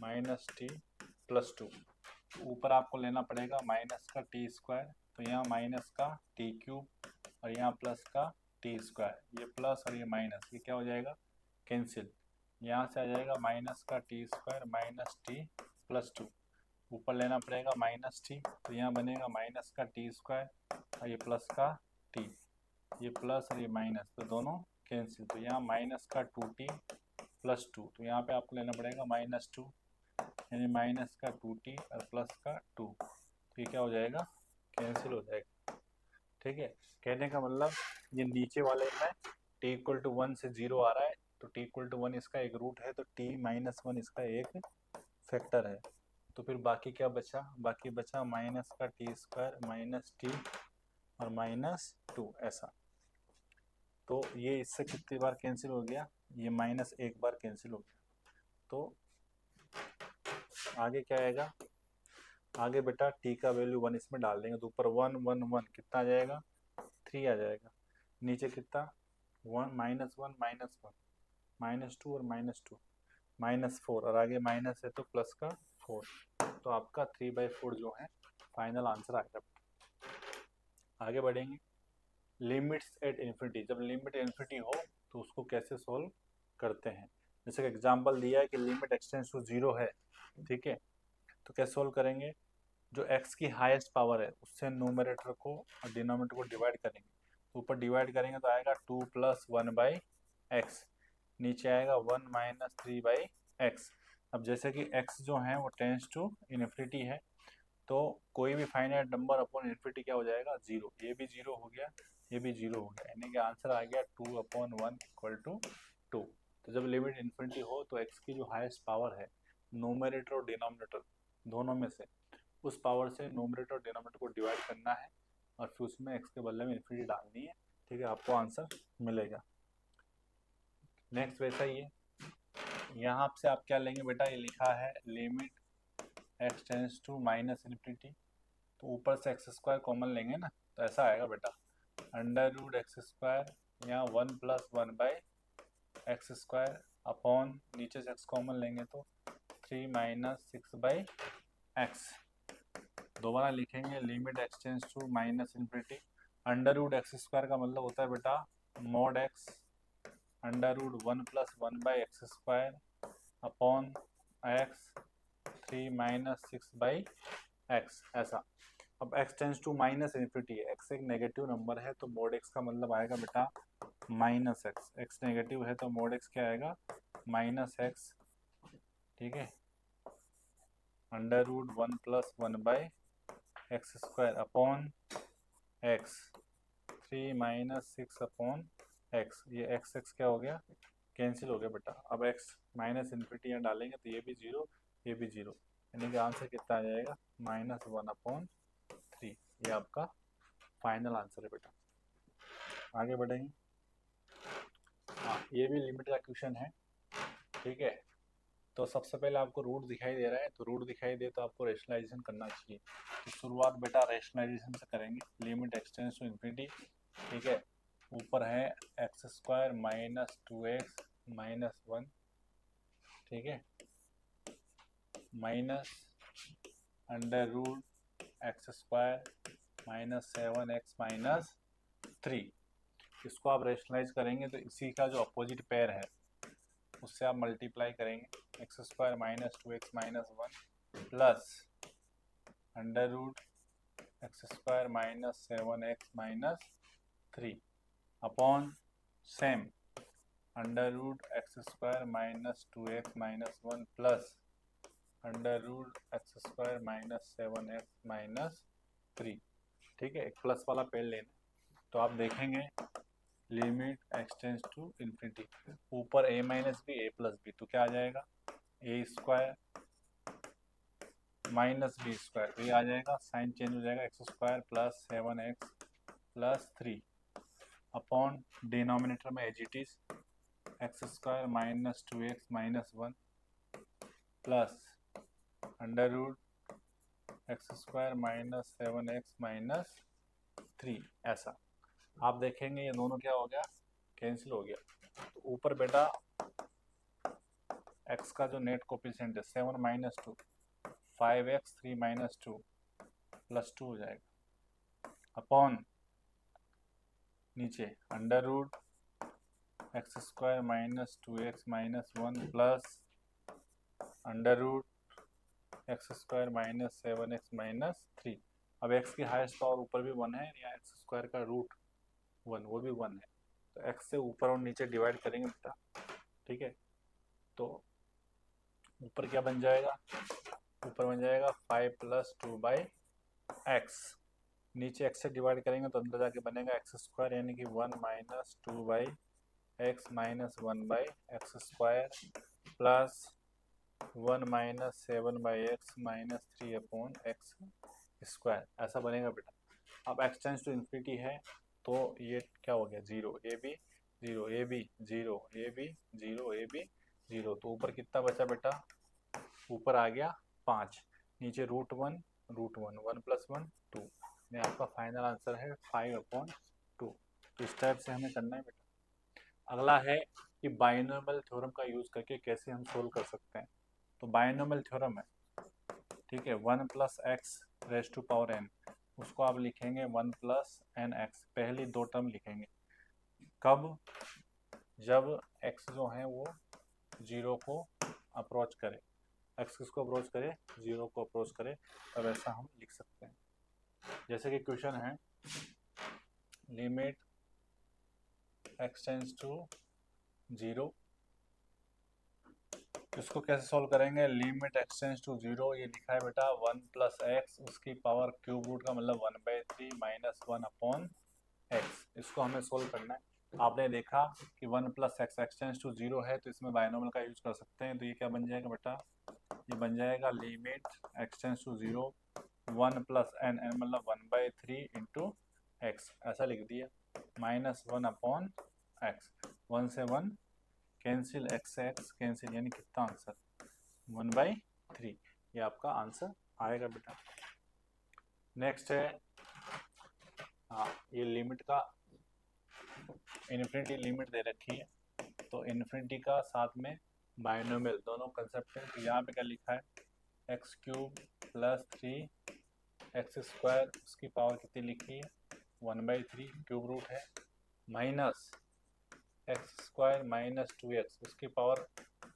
[SPEAKER 1] minus T plus 2, ऊपर आपको लेना पड़ेगा माइनस का टी स्क्वायर, तो यहाँ माइनस का टी क्यूब और यहाँ प्लस का टी स्क्वायर, ये प्लस और ये माइनस, ये क्या हो जाएगा कैंसिल। यहाँ से आ जाएगा माइनस का T square minus T plus 2, ऊपर लेना पड़ेगा माइनस टी, तो यहाँ बनेगा माइनस का टी स्क्वायर और ये प्लस का टी, ये प्लस और ये माइनस, तो दोनों कैंसिल। तो यहाँ माइनस का 2t प्लस 2, तो यहाँ पे आपको लेना पड़ेगा माइनस 2, यानी माइनस का 2t और प्लस का 2, तो ये क्या हो जाएगा कैंसिल हो जाएगा। ठीक है, कहने का मतलब ये नीचे वाले में t इक्वल टू 1 से 0 आ रहा है, तो t इक्वल टू 1 इसका एक रूट है, तो t माइनस 1 इसका एक फैक्टर है। तो फिर बाकी क्या बचा, बाकी बचा माइनस का टी स्क्वायर माइनस टी और माइनस 2, ऐसा। तो ये इससे कितनी बार कैंसिल हो गया, ये माइनस एक बार कैंसिल हो गया। तो आगे क्या आएगा, आगे बेटा t का वैल्यू 1 इसमें डाल देंगे, तो ऊपर 1 1 1 कितना आ जाएगा 3 आ जाएगा, नीचे कितना 1 माइनस 1 माइनस 1 माइनस 2 और माइनस 2 माइनस 4, और आगे माइनस है तो प्लस का 4, तो आपका 3/4 जो है फाइनल आंसर आएगा। आगे बढ़ेंगे, लिमिट्स एट इन्फिनिटी, जब लिमिट इन्फिनिटी हो तो उसको कैसे सोल्व करते हैं। जैसे एग्जांपल दिया है कि लिमिट x टेंस टू 0 है। ठीक है, तो कैसे सोल्व करेंगे, जो x की हाईएस्ट पावर है उससे न्यूमरेटर को और डिनोमिनेटर को डिवाइड करेंगे, तो ऊपर डिवाइड करेंगे तो आएगा 2 प्लस 1/x, नीचे आएगा 1 माइनस 3/x। अब जैसे कि x जो है वो टेंस टू इन्फिनिटी है, तो कोई भी फाइनाइट नंबर अपॉन इन्फिनिटी क्या हो जाएगा, जीरो। ये भी जीरो हो गया, ये भी जीरो हो गया, यानी कि आंसर आ गया 2/1 इक्वल टू 2। तो जब लिमिट इन्फिनिटी हो तो x की जो हाईएस्ट पावर है नोमिनेटर और डिनोमिनेटर दोनों में से, उस पावर से नोमिनेटर और डिनोमिनेटर को डिवाइड करना है और फिर उसमें x के बदले में इन्फिनिटी डालनी है। ठीक है, आपको आंसर मिलेगा। नेक्स्ट वैसा ही है, यहाँ से आप क्या लेंगे बेटा, ये लिखा है limit x tends to minus infinity, तो ऊपर से एक्स स्क्वायर कॉमन लेंगे ना, तो ऐसा आएगा बेटा अंडर रूट एक्स स्क्वायर या 1+1 बाई एक्स स्क्वायर अपॉन, नीचे से एक्स कॉमन लेंगे तो 3 - 6 बाई एक्स। दोबारा लिखेंगे limit x tends to minus infinity, under root x square का मतलब होता है बेटा mod x under root 1+1 by x square upon x 3 - 6 by x, ऐसा। अब x tends to minus infinity है, x एक नेगेटिव नंबर है तो मोड x का मतलब आएगा बेटा माइनस एक्स। x नेगेटिव है तो मोड x क्या आएगा, माइनस एक्स। ठीक है, under root 1+1 by x square upon x 3 - 6 upon x. ये एक्स एक्स क्या हो गया, कैंसिल हो गया बेटा। अब x माइनस इन्फिनिटी यहाँ डालेंगे तो ये भी जीरो, ये भी जीरो, यानी कि आंसर कितना आ जाएगा -1/3। ये आपका फाइनल आंसर है बेटा। आगे बढ़ेंगे। हाँ, ये भी लिमिट का क्वेश्चन है। ठीक है, तो सबसे पहले आपको रूट दिखाई दे रहा है, तो रूट दिखाई दे तो आपको रेशनलाइजेशन करना चाहिए। तो शुरुआत बेटा रेशनलाइजेशन से करेंगे। Limit x tends to infinity, ठीक है, ऊपर है x square minus 2x minus 1, ठीक है, minus under root x square minus 7x minus 3। इसको आप रेशनलाइज करेंगे तो इसी का जो अपोजिट पेयर है उससे आप मल्टीप्लाई करेंगे, x square minus 2x minus 1 plus under root x square minus 7x minus 3 upon same under root x square minus 2x minus 1 plus under root x square minus 7x minus 3। ठीक है, एक plus वाला पेड़ लेना। तो आप देखेंगे limit x tends to infinity, ऊपर a minus b a plus b, तो क्या आ जाएगा a square minus b square, तो ये आ जाएगा, साइन चेंज हो जाएगा, x square plus 7x plus 3 upon denominator में as it is x square minus 2x minus 1 plus under root x square minus 7x minus 3, ऐसा। आप देखेंगे ये दोनों क्या हो गया, कैंसिल हो गया। तो ऊपर बेटा x का जो नेट कोफिशिएंट है 7 - 2, 5x 3 - 2 प्लस 2 हो जाएगा अपॉन नीचे under root x square minus 2x minus 1 plus under root x square minus 7x minus 3। अब x की हाईएस्ट पावर ऊपर भी 1 है, या एक्स स्क्वायर का रूट 1 वो भी 1 है, तो x से ऊपर और नीचे डिवाइड करेंगे बेटा। ठीक है, तो ऊपर क्या बन जाएगा, ऊपर बन जाएगा 5 + 2 बाई एक्स, नीचे x से डिवाइड करेंगे तो अंदर जाके बनेगा एक्स स्क्वायर, यानी कि 1 - 2 by x minus 1 by x square plus 1 - 7 by x minus 3 upon x square, ऐसा बनेगा बेटा। अब एक्स टेंड्स टू इन्फिनिटी है तो ये क्या हो गया, zero, a b zero, a b zero, a b zero, a b zero, तो ऊपर कितना बचा बेटा, ऊपर आ गया 5, नीचे √1 √1 1 + 1 2, ये आपका फाइनल आंसर है 5/2। तो इस टाइप से हमें करना है बेटा। अगला है कि बाइनोमियल थ्योरम का यूज करके कैसे हम सोल्व कर सकते हैं। तो बाइनोमियल थ्योरम है, ठीक है, 1 + x⁻n, उसको आप लिखेंगे 1 + nx, पहली दो टर्म लिखेंगे कब, जब x जो है वो 0 को अप्रोच करे, x किसको अप्रोच करे, 0 को अप्रोच करे, तब ऐसा हम लिख सकते हैं। जैसे कि क्वेश्चन है लिमिट x टेंड्स टू 0 इसको कैसे सॉल्व करेंगे? लिमिट एक्सटेंड्स टू 0, ये लिखा है बेटा 1 प्लस एक्स उसकी पावर क्यूब रूट का मतलब 1/3 माइनस 1 अपॉन एक्स। इसको हमें सोल्व करना है। आपने देखा कि 1 प्लस एक्स एक्सटेंड्स टू 0 है तो इसमें बायनोमियल का यूज कर सकते हैं। तो ये क्या बन जाएगा बेटा? ये बन जाएगा limit x tends to 0 1 plus n, n मतलब 1/3 इंटू एक्स, ऐसा लिख दिया, माइनस 1 अपॉन एक्स। 1 से 1 कैंसिल, एक्स से एक्स कैंसिल, यानी कितना आंसर? 1/3। ये आपका आंसर आएगा बेटा। नेक्स्ट है, हाँ, ये लिमिट का इन्फिनिटी लिमिट दे रखी है, तो इन्फिनिटी का साथ में बायनोमियल दोनों कंसेप्ट है। तो यहाँ पे क्या लिखा है? X cube plus 3 x square उसकी पावर कितनी लिखी है? 1/3 क्यूब रूट है, minus x square minus 2x उसकी पावर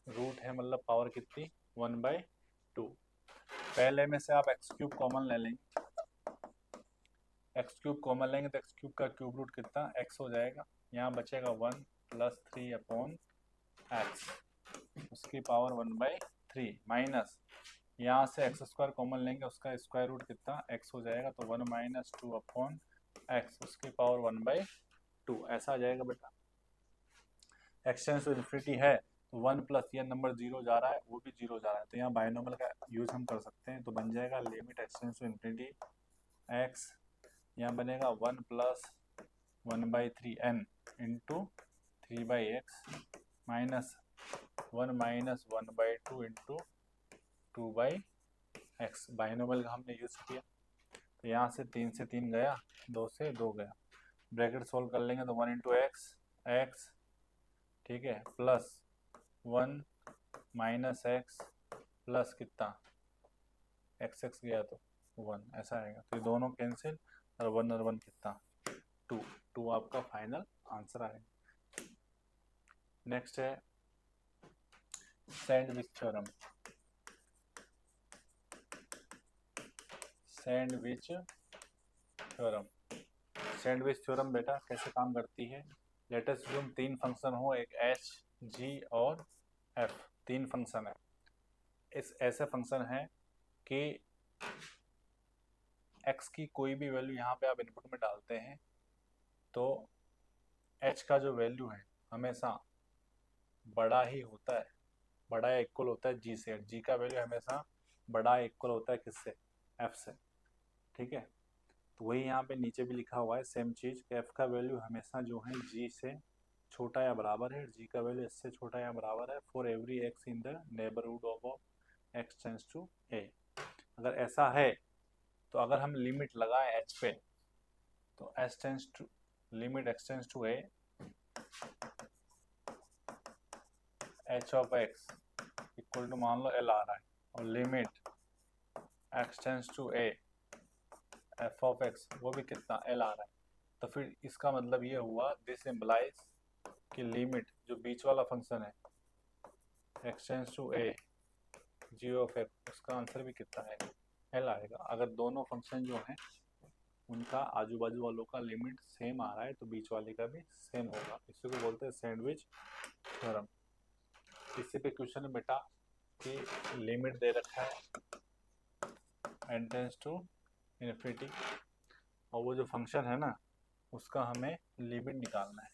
[SPEAKER 1] रूट है, मतलब पावर कितनी? 1/2। पहले में से आप एक्स क्यूब कॉमन ले लेंगे, एक्स क्यूब कॉमन लेंगे तो एक्स क्यूब का क्यूब रूट कितना? एक्स हो जाएगा। यहाँ बचेगा 1 प्लस 3 अपॉन एक्स उसकी पावर 1/3 माइनस, यहाँ से एक्स स्क्वायर कॉमन लेंगे उसका स्क्वायर रूट कितना? एक्स हो जाएगा, तो 1 माइनस 2 अपॉन एक्स उसकी पावर 1/2, ऐसा आ जाएगा बेटा। एक्सटेंस टू इन्फिनिटी है, 1 प्लस ये नंबर 0 जा रहा है, वो भी 0 जा रहा है, तो यहाँ बायनोमियल का यूज हम कर सकते हैं। तो बन जाएगा limit x tends to infinity x, यहाँ बनेगा 1 plus 1/3 n into 3/x minus 1 minus 1/2 into 2/x। Binomial का हमने यूज़ किया, तो यहाँ से 3 से 3 गया, 2 से 2 गया, ब्रैकेट सोल्व कर लेंगे तो 1 इंटू एक्स, ठीक है, प्लस 1 माइनस एक्स प्लस कितना? एक्स गया तो 1, ऐसा आएगा। तो ये दोनों कैंसिल, और 1 कितना? 2 आपका फाइनल आंसर आएगा। नेक्स्ट है सैंडविच थ्योरम। सैंडविच थ्योरम बेटा कैसे काम करती है? लेट अस अज्यूम 3 फंक्शन हो, एक एच, जी और एफ, 3 फंक्शन है। इस ऐसे फंक्शन है कि एक्स की कोई भी वैल्यू यहाँ पे आप इनपुट में डालते हैं तो एच का जो वैल्यू है हमेशा बड़ा ही होता है, बड़ा या इक्वल होता है जी से। जी का वैल्यू हमेशा बड़ा इक्वल होता है किससे? एफ से, ठीक है। तो वही यहाँ पे नीचे भी लिखा हुआ है सेम चीज़, एफ का वैल्यू हमेशा जो है जी से छोटा या बराबर है, जी का वैल्यू इससे छोटा या बराबर है for every x in the neighbourhood of x tends to a. अगर ऐसा है तो अगर हम लिमिट लगाएं एच पे, तो h tends to, limit x tends to a, h of x equal to मान लो एल आ रहा है, और limit x tends to a f of x वो भी कितना? एल आ रहा है। तो फिर इसका मतलब ये हुआ, दिस इम्प्लाइज कि लिमिट जो बीच वाला फंक्शन है x tends to a g of x, उसका आंसर भी कितना है? एल आएगा। अगर दोनों फंक्शन जो हैं उनका आजू बाजू वालों का लिमिट सेम आ रहा है तो बीच वाले का भी सेम होगा। इसी को बोलते हैं सैंडविच थ्योरम। इसी पे क्वेश्चन है बेटा कि लिमिट दे रखा है एन टेंड्स टू इन्फिनिटी, और वो जो फंक्शन है ना उसका हमें लिमिट निकालना है।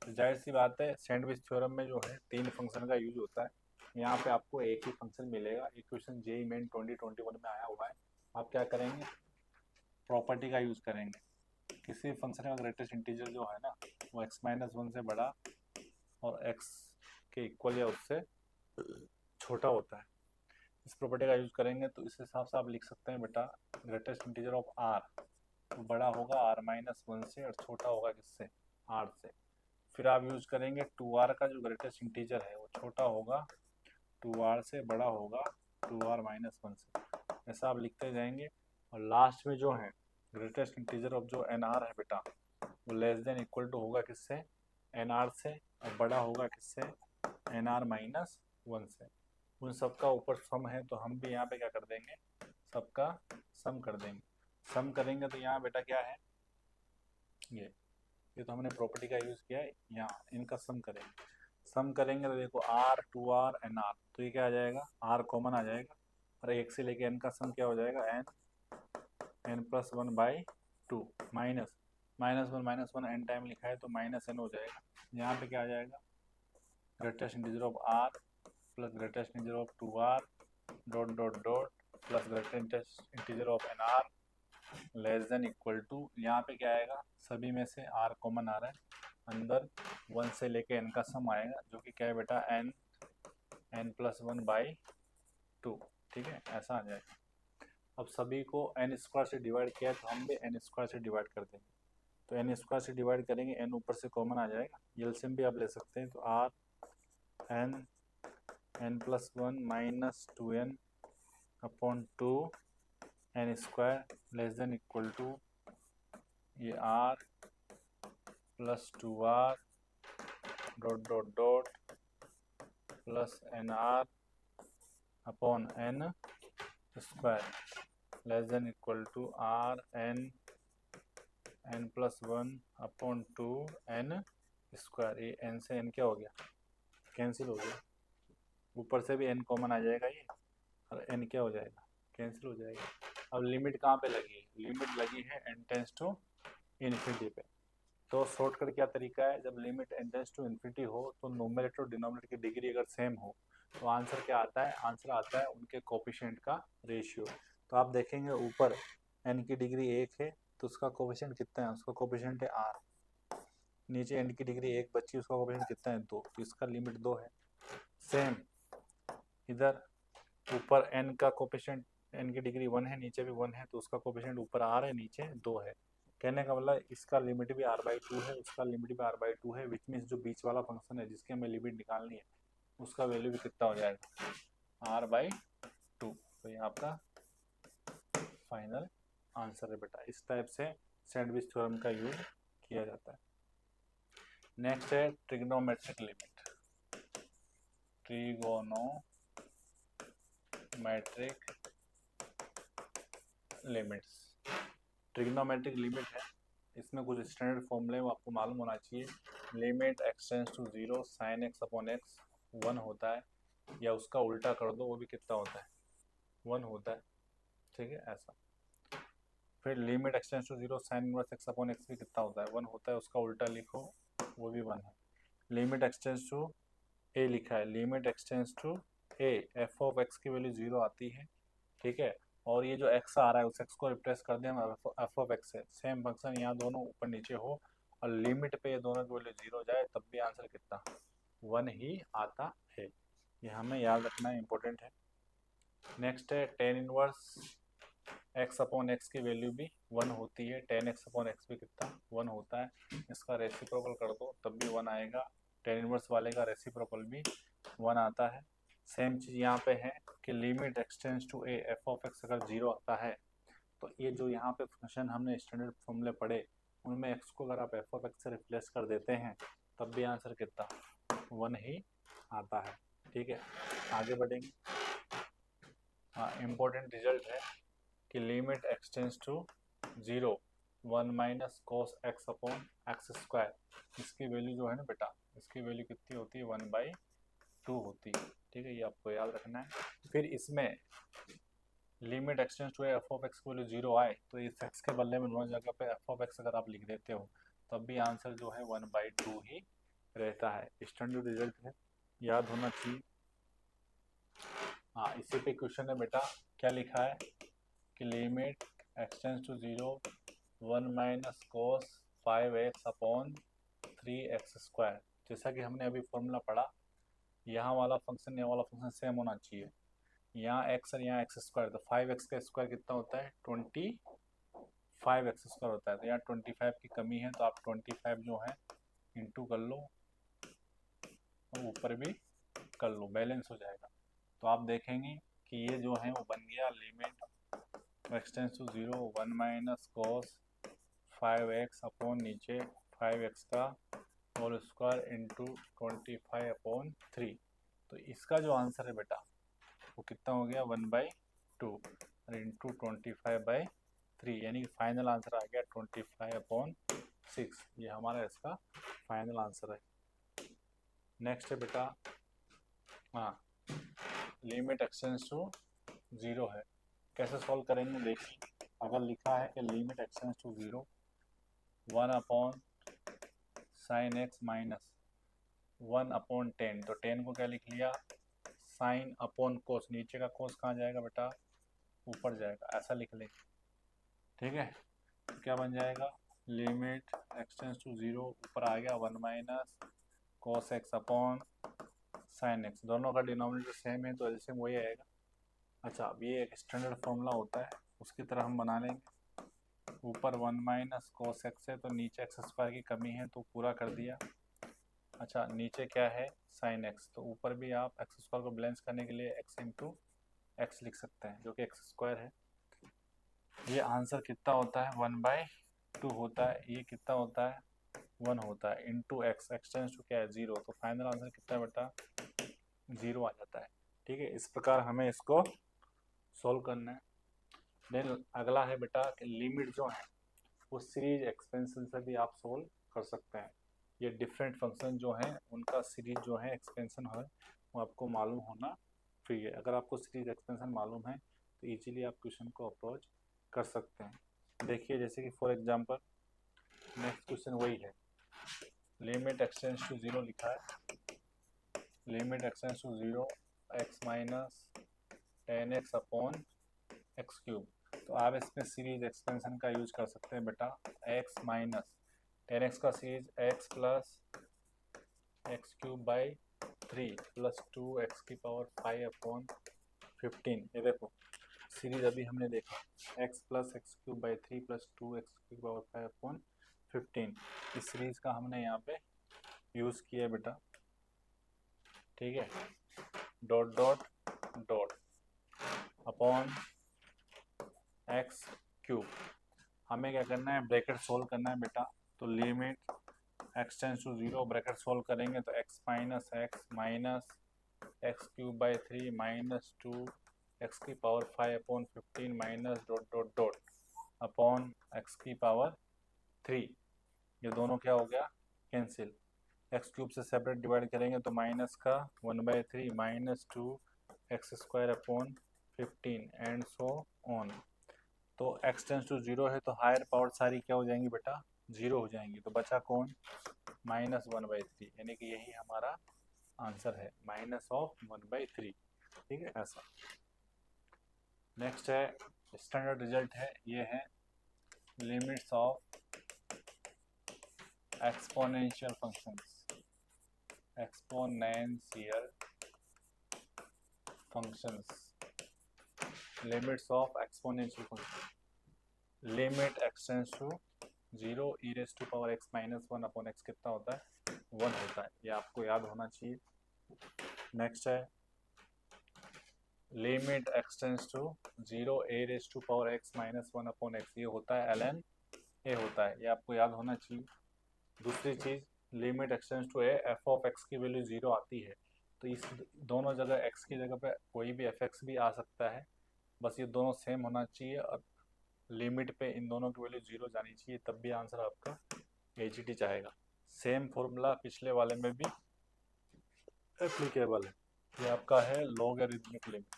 [SPEAKER 1] तो जाहिर सी बात है सैंडविच थ्योरम में जो है 3 फंक्शन का यूज होता है। यहाँ पे आपको एक ही फंक्शन मिलेगा। एक क्वेश्चन जेईई मेन 2021 में आया हुआ है। आप क्या करेंगे? प्रॉपर्टी का यूज करेंगे। किसी फंक्शन का ग्रेटेस्ट इंटीजर जो है ना वो x-1 से बड़ा और x के इक्वल या उससे छोटा होता है। इस प्रॉपर्टी का यूज करेंगे तो इस हिसाब से आप लिख सकते हैं बेटा ग्रेटेस्ट इंटीजर ऑफ r तो बड़ा होगा r-1 से और छोटा होगा किससे? r से। फिर आप यूज करेंगे 2r का जो ग्रेटेस्ट इंटीजर है वो छोटा होगा 2r से, बड़ा होगा 2r-1 से। ऐसा आप लिखते जाएंगे, और लास्ट में जो है ग्रेटेस्ट इंटीजर ऑफ जो nr है बेटा वो लेस देन इक्वल टू होगा किससे? nr से, और बड़ा होगा किससे? nr-1 से। उन सबका ऊपर सम है तो हम भी यहाँ पे क्या कर देंगे? सबका सम कर देंगे। सम करेंगे तो यहाँ बेटा क्या है? ये तो हमने प्रॉपर्टी का यूज किया है, यहाँ इनका सम करेंगे। सम करेंगे तो देखो आर, 2r एन आर, तो ये क्या आ जाएगा, आर कॉमन आ जाएगा और 1 से लेके n का सम क्या हो जाएगा, n+1/2 माइनस -1 n टाइम लिखा है तो -n हो जाएगा। यहाँ पे क्या आ जाएगा, greatest integer of r plus greatest integer of 2r dot dot dot plus greatest integer of nr less than equal to, यहाँ पे क्या आएगा, सभी में से r कॉमन आ रहा है, अंदर 1 से लेके n का सम आएगा जो कि क्या है बेटा, n+1/2, ठीक है, ऐसा आ जाएगा। अब सभी को n स्क्वायर से डिवाइड किया है तो हम भी n स्क्वायर से डिवाइड कर देंगे, तो n स्क्वायर से डिवाइड करेंगे, n ऊपर से कॉमन आ जाएगा, एलसीएम भी आप ले सकते हैं, तो r n+1 minus 2n/2 n square less than equal to ये r plus 2r dot dot dot plus nr upon n square less than equal to r n+1/2 n square. ये n से n क्या हो गया, cancel हो गया, ऊपर से भी n कॉमन आ जाएगा ये, और n क्या हो जाएगा, कैंसिल हो जाएगा। अब लिमिट कहाँ पे लगी है, लिमिट लगी है n टेंस टू इन्फिनिटी पे। तो शॉर्टकट क्या तरीका है, जब limit n tends to infinity हो तो नोमिनेटर और डिनोमिनेटर की डिग्री अगर सेम हो तो आंसर क्या आता है, आंसर आता है उनके कोफिशिएंट का रेशियो। तो आप देखेंगे ऊपर n की डिग्री 1 है तो उसका कोफिशिएंट कितना है, उसका कोफिशिएंट है r, नीचे n की डिग्री 1 बची, उसका कोफिशिएंट कितना है 2, तो इसका लिमिट 2 है। सेम इधर ऊपर n का कोफिशिएंट, n की डिग्री 1 है, नीचे भी 1 है, तो उसका कोफिशिएंट ऊपर r है, नीचे 2 है। कहने का मतलब इसका लिमिट भी r/2 है, उसका लिमिट भी r/2 है, विच मीन्स जो बीच वाला फंक्शन है जिसकी हमें लिमिट निकालनी है उसका वैल्यू भी कितना हो जाएगा, r/2। तो ये आपका फाइनल आंसर है बेटा। इस टाइप से सैंडविच थ्योरम का यूज किया जाता है। नेक्स्ट है trigonometric limit. Trigonometric limits, trigonometric limit है, इसमें कुछ स्टैंडर्ड फॉर्मूले वो आपको मालूम होना चाहिए। Limit x tends to 0 sin x upon x 1 होता है, या उसका उल्टा कर दो वो भी कितना होता है, 1 होता है, ठीक है ऐसा। फिर limit x tends to 0 sin inverse x upon x भी कितना होता है, 1 होता है, उसका उल्टा लिखो वो भी 1 है। Limit x tends to a लिखा है, limit x tends to a f of x की वैल्यू 0 आती है, ठीक है, और ये जो x आ रहा है उस x को रिप्लेस कर दें हम f ऑफ x है, सेम फंक्शन यहाँ दोनों ऊपर नीचे हो और लिमिट पे ये दोनों की वैल्यू 0 जाए तब भी आंसर कितना, 1 ही आता है। ये हमें याद रखना इम्पोर्टेंट है। नेक्स्ट है tan inverse x upon x की वैल्यू भी 1 होती है, टेन x अपॉन x भी कितना 1 होता है, इसका रेसिप्रोकल कर दो तब भी 1 आएगा, टेन इनवर्स वाले का रेसिप्रोकल भी 1 आता है। सेम चीज़ यहाँ पे है कि limit x tends to a f of x अगर 0 आता है तो ये जो यहाँ पे फंक्शन हमने स्टैंडर्ड फॉर्मूले पढ़े उनमें x को अगर आप f ऑफ x से रिप्लेस कर देते हैं तब भी आंसर कितना, 1 ही आता है, ठीक है। आगे बढ़ेंगे। हाँ, इम्पोर्टेंट रिजल्ट है कि limit x tends to 0 1 minus cos x upon x square, इसकी वैल्यू जो है ना बेटा, इसकी वैल्यू कितनी होती है, 1/2 होती है, ठीक है, ये आपको याद रखना है। फिर इसमें limit x tends to f of x की वैल्यू 0 आए तो इस x के बदले में दोनों जगह पे f ऑफ x अगर आप लिख देते हो तब भी आंसर जो है 1/2 ही रहता है। स्टैंडर्ड रिजल्ट है, याद होना चाहिए। हाँ, इसी पे क्वेश्चन है बेटा, क्या लिखा है कि limit x tends to 0 1 minus cos 5x upon 3x square. जैसा कि हमने अभी फॉर्मूला पढ़ा, यहाँ वाला फंक्शन यहाँ वाला फंक्शन सेम होना चाहिए, यहाँ x और यहाँ एक्स स्क्वायर, तो 5x का स्क्वायर कितना होता है, 25x स्क्वायर होता है, तो यहाँ 25 की कमी है तो आप 25 जो है इंटू कर लो और ऊपर भी कर लो, बैलेंस हो जाएगा। तो आप देखेंगे कि ये जो है वो बन गया limit x tends to 0 1 minus cos 5x upon नीचे 5x का होल स्क्वायर इंटू 25/3। तो इसका जो आंसर है बेटा वो कितना हो गया, 1/2 और इंटू 25/3, यानी कि फाइनल आंसर आ गया 25/6। ये हमारा इसका फाइनल आंसर है। नेक्स्ट है बेटा, हाँ, लिमिट एक्सटेंड्स टू 0 है। कैसे सॉल्व करेंगे देखिए, अगर लिखा है कि limit x tends to 0 1/sin x minus 1/10, तो 10 को क्या लिख लिया, साइन अपॉन कोस, नीचे का कोस कहाँ जाएगा बेटा, ऊपर जाएगा, ऐसा लिख लें, ठीक है। तो क्या बन जाएगा, लिमिट एक्सटेंड्स टू 0, ऊपर आ गया 1 minus cos x upon sin x, दोनों का डिनोमिनेटर सेम है तो एलसीएम वही आएगा। अच्छा, अब ये एक स्टैंडर्ड फॉर्मूला होता है, उसकी तरह हम बना लेंगे। ऊपर 1 माइनस cos x है तो नीचे x स्क्वायर की कमी है तो पूरा कर दिया। अच्छा, नीचे क्या है, sin x, तो ऊपर भी आप x स्क्वायर को बैलेंस करने के लिए x इंटू एक्स लिख सकते हैं, जो कि x स्क्वायर है। ये आंसर कितना होता है, 1/2 होता है। ये कितना होता है, 1 होता है, इंटू एक्स, एक्सटेंस टू क्या है 0, तो फाइनल आंसर कितना है बेटा, 0 आ जाता है। ठीक है, इस प्रकार हमें इसको सॉल्व करना है। देन अगला है बेटा कि लिमिट जो है वो सीरीज एक्सपेंशन से भी आप सोल्व कर सकते हैं। ये डिफरेंट फंक्शन जो हैं उनका सीरीज जो है एक्सपेंशन है वो आपको मालूम होना चाहिए। अगर आपको सीरीज एक्सपेंशन मालूम है तो इजीली आप क्वेश्चन को अप्रोच कर सकते हैं। देखिए जैसे कि फॉर एग्जांपल नेक्स्ट क्वेश्चन वही है, लिमिट एक्सटेंड्स टू 0 लिखा है, limit x tends to 0 x minus 10x upon x cube, तो आप इसमें सीरीज एक्सपेंशन का यूज कर सकते हैं बेटा। x माइनस 10x का series x plus x cube by 3 plus 2x की पावर 5 अपॉन 15। ये देखो सीरीज अभी हमने देखा x plus x cube by 3 plus 2x की पावर 5 अपॉन 15, इस सीरीज का हमने यहाँ पे यूज किया बेटा। ठीक है, dot dot dot upon x cube, हमें क्या करना है, ब्रैकेट सोल्व करना है बेटा। तो limit x tends to 0, bracket solve करेंगे तो x minus x cube by 3 minus 2x की power 5 upon 15 minus dot dot dot upon x की पावर 3, ये दोनों क्या हो गया, कैंसिल। एक्स क्यूब से सेपरेट डिवाइड करेंगे तो माइनस का 1/3 minus 2x square upon 15 and so on. तो x टेंस टू 0 है तो हायर पावर सारी क्या हो जाएंगी बेटा, 0 हो जाएंगी, तो बचा कौन, -1/3, यानी कि यही हमारा आंसर है, -1/3। ठीक है, ऐसा। नेक्स्ट है स्टैंडर्ड रिजल्ट है, ये है limits of exponential functions, exponential functions, limits of exponential function, limit x tends to 0 e raise to power x minus 1 upon x कितना होता है, 1 होता है, ये आपको याद होना चाहिए। नेक्स्ट है limit x tends to 0 a raise to power x minus 1 upon x, ये होता है ln a होता है, ये आपको याद होना चाहिए। दूसरी चीज़ limit x tends to a, f of x की वैल्यू 0 आती है, तो इस दोनों जगह x की जगह पे कोई भी fx भी आ सकता है, बस ये दोनों सेम होना चाहिए और लिमिट पे इन दोनों की वैल्यू 0 जानी चाहिए, तब भी आंसर आपका एजीटी चाहेगा। सेम फॉर्मूला पिछले वाले में भी एप्लीकेबल है। ये आपका है लॉगरिथमिक लिमिट,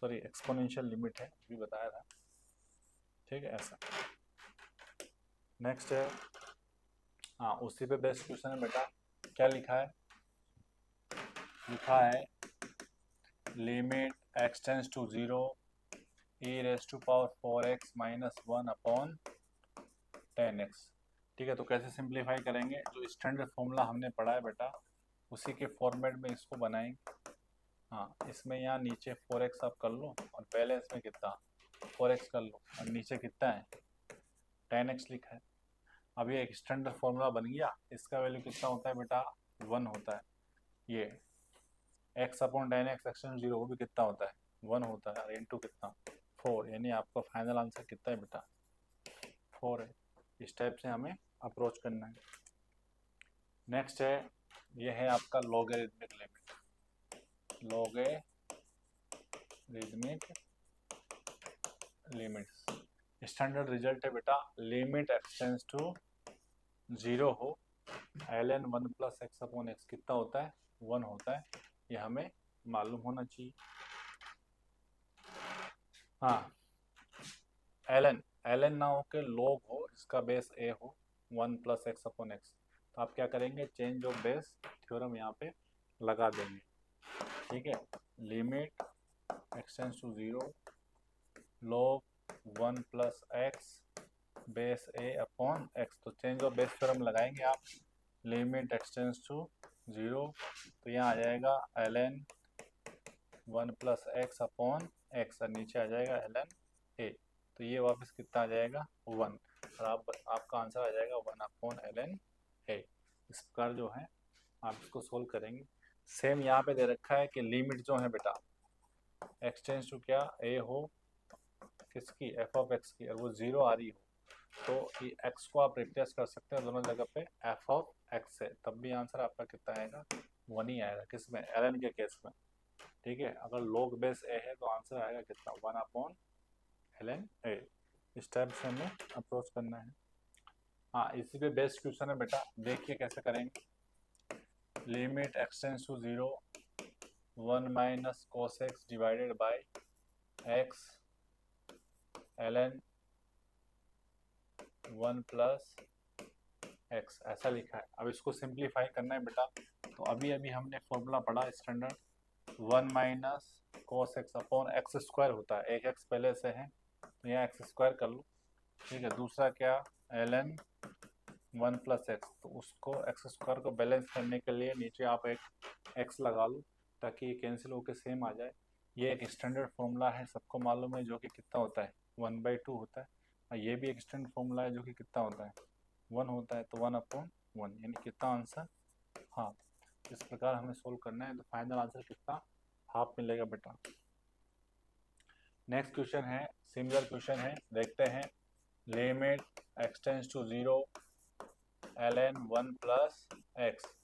[SPEAKER 1] एक्सपोनेंशियल लिमिट है, भी बताया था। ठीक है, ऐसा। नेक्स्ट है, हाँ उसी पे बेस्ट क्वेश्चन है बेटा, क्या लिखा है, लिखा है limit x tends to 0 e raise to power 4x minus 1 upon 10x। ठीक है, तो कैसे सिंप्लीफाई करेंगे, जो स्टैंडर्ड फॉर्मूला हमने पढ़ा है बेटा उसी के फॉर्मेट में इसको बनाएंगे। हाँ, इसमें यहाँ नीचे 4x आप कर लो और बैलेंस में कितना 4x कर लो, और नीचे कितना है 10x लिखा है। अब ये एक स्टैंडर्ड फॉर्मूला बन गया, इसका वैल्यू कितना होता है बेटा, 1 होता है। ये x अपॉन 10x एक्सटेंड 0 वो भी कितना होता है, 1 होता है, और इंटू कितना 4, यानी आपका फाइनल आंसर कितना है बेटा, 4 है। इस टाइप से हमें अप्रोच करना है। नेक्स्ट है, ये है आपका logarithmic limit, logarithmic limits. Standard result है बेटा लिमिट एक्सटेंड्स टू 0 हो, ln 1 plus x upon x कितना होता है, 1 होता है। ये हमें मालूम होना चाहिए। हाँ, ln ना हो के log हो, इसका बेस a हो, 1 प्लस एक्स अपॉन एक्स, तो आप क्या करेंगे, चेंज ऑफ बेस थ्योरम यहाँ पे लगा देंगे। ठीक है, limit x tends to 0 log 1 plus x base a upon x, तो चेंज ऑफ बेस थ्योरम लगाएंगे आप, लिमिट एक्स टेंड्स टू 0, तो यहाँ आ जाएगा ln 1 plus x upon x, और नीचे आ जाएगा ln a, तो ये वापस कितना आ जाएगा 1, और आपका आंसर आ जाएगा 1 अपॉन ln a। इस प्रकार जो है आप इसको सोल्व करेंगे। सेम यहाँ पे दे रखा है कि लिमिट जो है बेटा एक्स टेंड्स टू क्या a हो, किसकी, एफ ऑफ एक्स की, और वो 0 आ रही हो, तो ये x को आप रिप्लेस कर सकते हैं दोनों जगह पे एफ ऑफ एक्स से, तब भी आंसर आपका कितना आएगा, 1 ही आएगा। किसमें, ln के केस में। ठीक है, अगर log बेस a है तो आंसर आएगा कितना, 1 अपॉन ln a। इस टाइप से हमें अप्रोच करना है। हाँ, इसी पे बेस्ट क्वेश्चन है बेटा, देखिए कैसे करेंगे। Limit x tends to 0 1 minus cos x divided by x ln 1 plus x, ऐसा लिखा है। अब इसको सिंप्लीफाई करना है बेटा, तो अभी अभी हमने फॉर्मूला पढ़ा standard, 1 minus cos x upon x square होता है, एक एक्स पहले से है तो यहाँ एक्स स्क्वायर कर लो। ठीक है, दूसरा क्या, ln 1 प्लस एक्स, तो उसको एक्स स्क्वायर को बैलेंस करने के लिए नीचे आप एक एक्स लगा लो ताकि ये कैंसिल होकर सेम आ जाए। ये एक स्टैंडर्ड फॉर्मूला है, सबको मालूम है, जो कि कितना होता है 1/2 होता है, और ये भी एक स्टैंडर्ड फॉर्मूला है जो कि कितना होता है 1 होता है, तो 1 अपॉन 1, यानी कितना आंसर हाफ। इस प्रकार हमें सोल्व करना है, तो फाइनल आंसर कितना, हाफ मिलेगा बेटा। नेक्स्ट क्वेश्चन है, सिमिलर क्वेश्चन है, देखते हैं। Limit x tends to 0 ln 1 plus x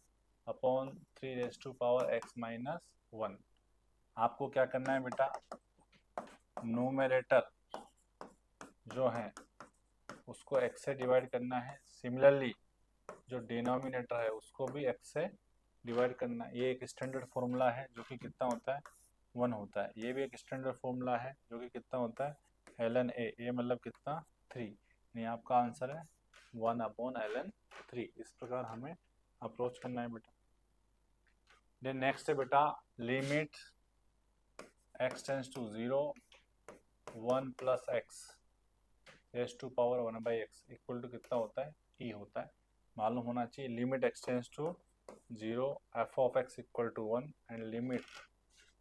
[SPEAKER 1] upon 3 raise to power x minus 1। आपको क्या करना है बेटा, न्यूमरेटर जो है उसको x से डिवाइड करना है, सिमिलरली जो डिनोमिनेटर है उसको भी x से डिवाइड करना है। ये एक स्टैंडर्ड फॉर्मूला है जो कि कितना होता है 1 होता है। ये भी एक स्टैंडर्ड फॉर्मूला है जो कि कितना होता है ln a, ये मतलब कितना 3, यानी आपका आंसर है 1 अपॉन ln 3। इस प्रकार हमें अप्रोच करना है बेटा। देन नेक्स्ट है बेटा, limit x tends to 0 1 plus x raise to power 1/x equal to कितना होता है, e होता है, मालूम होना चाहिए। Limit x tends to 0 f of x equal to 1 and limit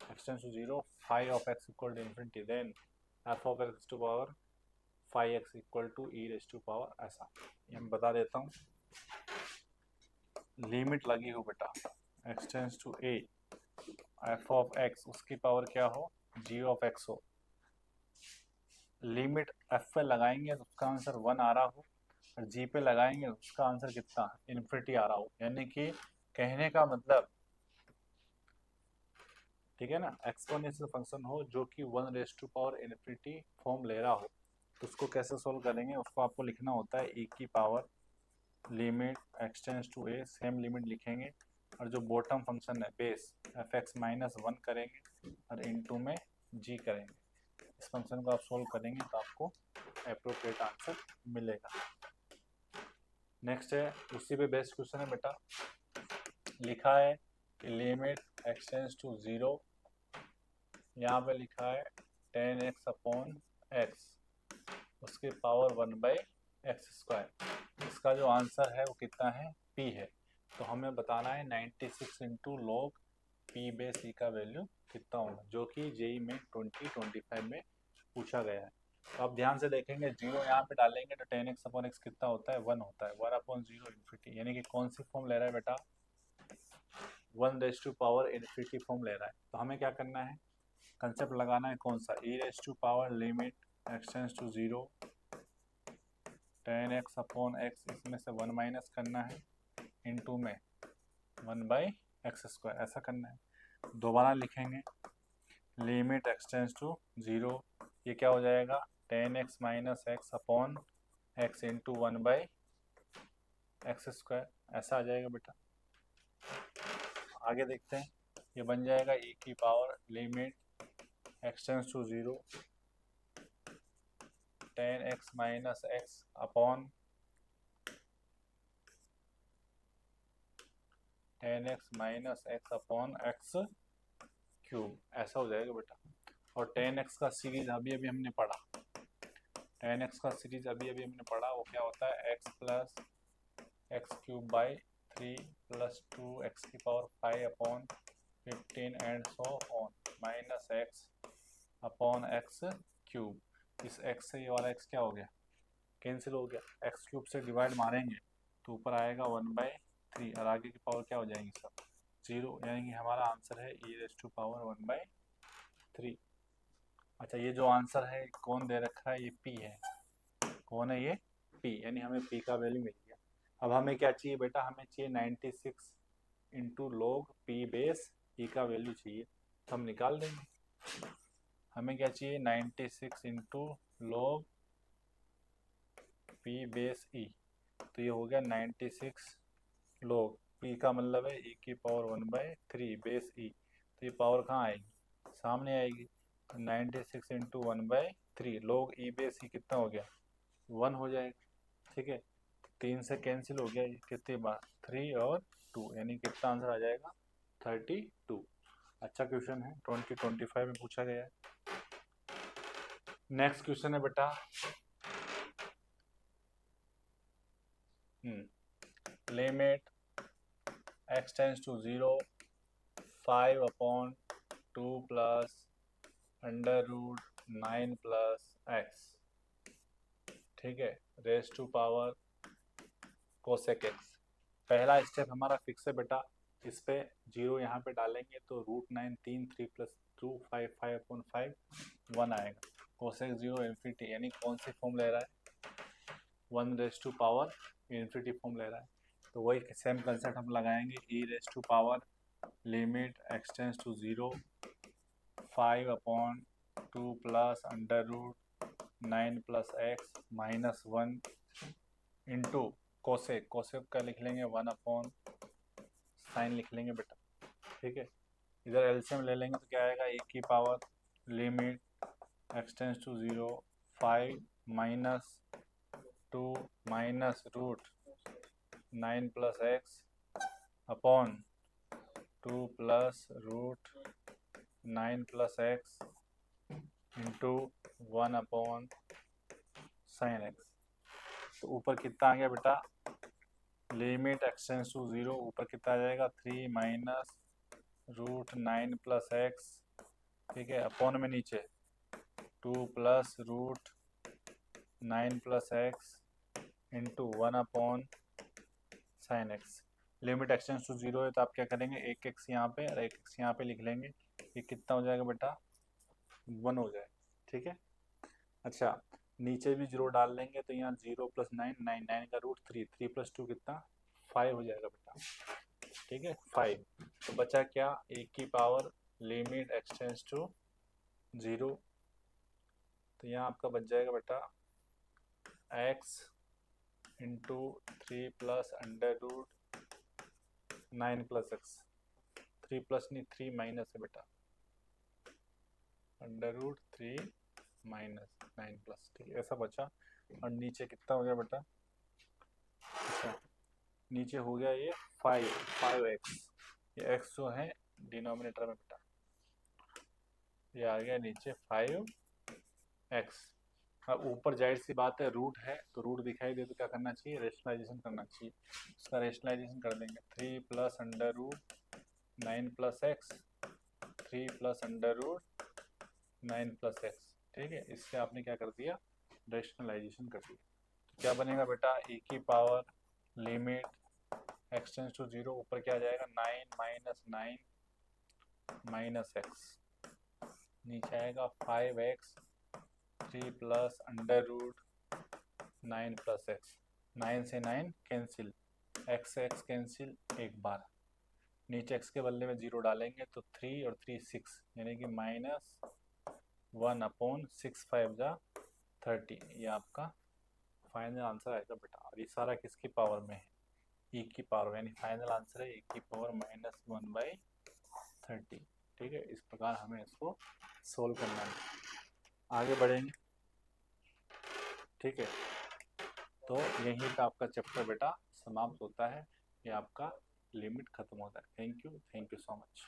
[SPEAKER 1] x tends to 0 phi of x equal to infinity, then f of x to power phi x equal to e raise to power, ऐसा। ये मैं बता देता हूँ, limit लगी हो बेटा x tends to a f of x, उसकी पावर क्या हो, g ऑफ x हो, लिमिट f पे लगाएंगे तो उसका आंसर 1 आ रहा हो, और g पे लगाएंगे तो उसका आंसर कितना, इन्फिनिटी आ रहा हो। यानी कि कहने का मतलब, ठीक है ना, एक्सपोनेंशियल फंक्शन हो जो कि 1 raise to power infinity form ले रहा हो, तो उसको कैसे सोल्व करेंगे, उसको आपको लिखना होता है e की power limit x tends to a, same limit लिखेंगे, और जो बॉटम फंक्शन है बेस एफ एक्स माइनस 1 करेंगे और इनटू में g करेंगे। इस फंक्शन को आप सोल्व करेंगे तो आपको अप्रोप्रिएट आंसर मिलेगा। नेक्स्ट है, उसी पे बेस्ड क्वेश्चन है बेटा, लिखा है कि लिमिट एक्स टेंड्स टू 0, यहाँ पे लिखा है 10x अपॉन एक्स, उसकी पावर 1/x²। इसका जो आंसर है वो कितना है, p है, तो हमें बताना है 96 into log p base e का वैल्यू कितना होगा, जो कि जेई में 2025 में पूछा गया है। तो आप ध्यान से देखेंगे, 0 यहाँ पे डालेंगे तो 10x अपॉन एक्स कितना होता है, 1 होता है, 1 अपॉन 0 इन्फिनिटी, यानी कि कौन सी फॉर्म ले रहा है बेटा, 1 raise to power infinity form ले रहा है। तो हमें क्या करना है, कंसेप्ट लगाना है कौन सा, e raise to power limit x tends to 0 10x upon x, इसमें से 1 माइनस करना है, इनटू में 1/x², ऐसा करना है। दोबारा लिखेंगे, लिमिट एक्स टेंड्स टू 0, ये क्या हो जाएगा 10x minus x upon x into 1/x², x square ऐसा आ जाएगा बेटा। आगे देखते हैं, ये बन जाएगा e की power limit x tends to 0 tan x minus x upon tan x minus x upon x cube, ऐसा हो जाएगा बेटा। और tan x का सीरीज अभी अभी हमने पढ़ा, tan x का सीरीज अभी अभी हमने पढ़ा, वो क्या होता है x plus x cube by 3 plus 2x की power 5 upon 15 and so on minus x upon x cube. इस x से ये वाला x क्या हो गया, कैंसिल हो गया। एक्स क्यूब से डिवाइड मारेंगे तो ऊपर आएगा 1/3 और आगे की पावर क्या हो जाएंगी सब 0, यानी कि हमारा आंसर है e रेज़ टू पावर 1/3। अच्छा, ये जो आंसर है कौन दे रखा है, ये p है। कौन है ये, p, यानी हमें p का वैल्यू मिल गया। अब हमें क्या चाहिए बेटा, हमें चाहिए 96 into log p base e का वैल्यू चाहिए, तो हम निकाल देंगे। हमें क्या चाहिए 96 into log p base e, तो ये हो गया 96 लॉग p का मतलब है e की पावर 1/3 बेस e, तो ये पावर कहाँ आएगी, सामने आएगी। 96 into 1/3 log e base e कितना हो गया 1 हो जाएगा। ठीक है, 3 से कैंसिल हो गया, ये कितनी बार 3 और 2, यानी कितना आंसर आ जाएगा 32। अच्छा क्वेश्चन है, 2025 में पूछा गया है। नेक्स्ट क्वेश्चन है बेटा, limit x tends to 0 5 upon 2 plus under root 9 plus x, ठीक है, raise to power cosec x. पहला स्टेप हमारा फिक्स है बेटा, इस पे 0 यहाँ पे डालेंगे तो √9 3 प्लस 2 5 5 अपॉन 5 1 आएगा। कोसेक 0 इन्फिनिटी, यानी कौन सी फॉर्म ले रहा है 1 raise to power infinity form ले रहा है, तो वही सेम कंसेप्ट हम लगाएंगे e raise to power limit x tends to 0 5 upon 2 plus under root 9 plus x minus 1 into cosec, cosec का लिख लेंगे 1 अपॉन साइन लिख लेंगे बेटा। ठीक है, इधर एलसीएम ले लेंगे तो क्या आएगा e की power limit x tends to 0 5 minus 2 minus root 9 plus x upon 2 plus root 9 plus x into 1 upon sine x. तो ऊपर कितना आ गया बेटा, लिमिट एक्स टेंस टू 0, ऊपर कितना आ जाएगा 3 माइनस √9 प्लस एक्स, ठीक है, अपॉन में नीचे 2 plus √9 plus x into 1 upon sine x. Limit x tends to 0 है तो आप क्या करेंगे, एक एक्स यहाँ पे और एक एक्स यहाँ पे लिख लेंगे, ये कितना हो जाएगा बेटा 1 हो जाएगा। ठीक है, अच्छा नीचे भी 0 डाल लेंगे तो यहाँ 0 प्लस 9 9 9 का √3 3 प्लस 2 कितना 5 हो जाएगा बेटा। ठीक है 5, तो बचा क्या e की power limit x tends to 0, तो यहाँ आपका बच जाएगा बेटा x into 3 plus under root 9 plus x, 3 plus नहीं 3 माइनस है बेटा, अंडर रूट 3 माइनस 9 प्लस, ठीक है ऐसा बचा। और नीचे कितना हो गया बेटा, अच्छा नीचे हो गया ये 5x, ये x जो है डिनोमिनेटर में बेटा, ये आ गया नीचे 5x। अब ऊपर जाहिर सी बात है रूट है, तो रूट दिखाई दे तो क्या करना चाहिए, रेशनलाइजेशन करना चाहिए, उसका रेशनलाइजेशन कर देंगे 3 plus under root 9 plus x 3 plus under root 9 plus x, ठीक है, इससे आपने क्या कर दिया रेशनलाइजेशन कर दिया। तो क्या बनेगा बेटा e की power limit x tends to 0, ऊपर क्या आ जाएगा 9 माइनस 9 माइनस एक्स, नीचे आएगा 5x 3 plus under root 9 plus x, 9 से 9 कैंसिल, x से x कैंसिल एक बार, नीचे x के बदले में 0 डालेंगे तो 3 और 3 6, यानी कि माइनस 1 अपॉन 6 5 जा 30, ये आपका फाइनल आंसर आएगा बेटा। और ये सारा किसकी पावर में है, e की पावर, यानी फाइनल आंसर है e की पावर -1/30। ठीक है, इस प्रकार हमें इसको सोल्व करना है। आगे बढ़ेंगे। ठीक है, तो यहीं पे आपका चैप्टर बेटा समाप्त होता है, ये आपका लिमिट खत्म होता है। Thank you so much.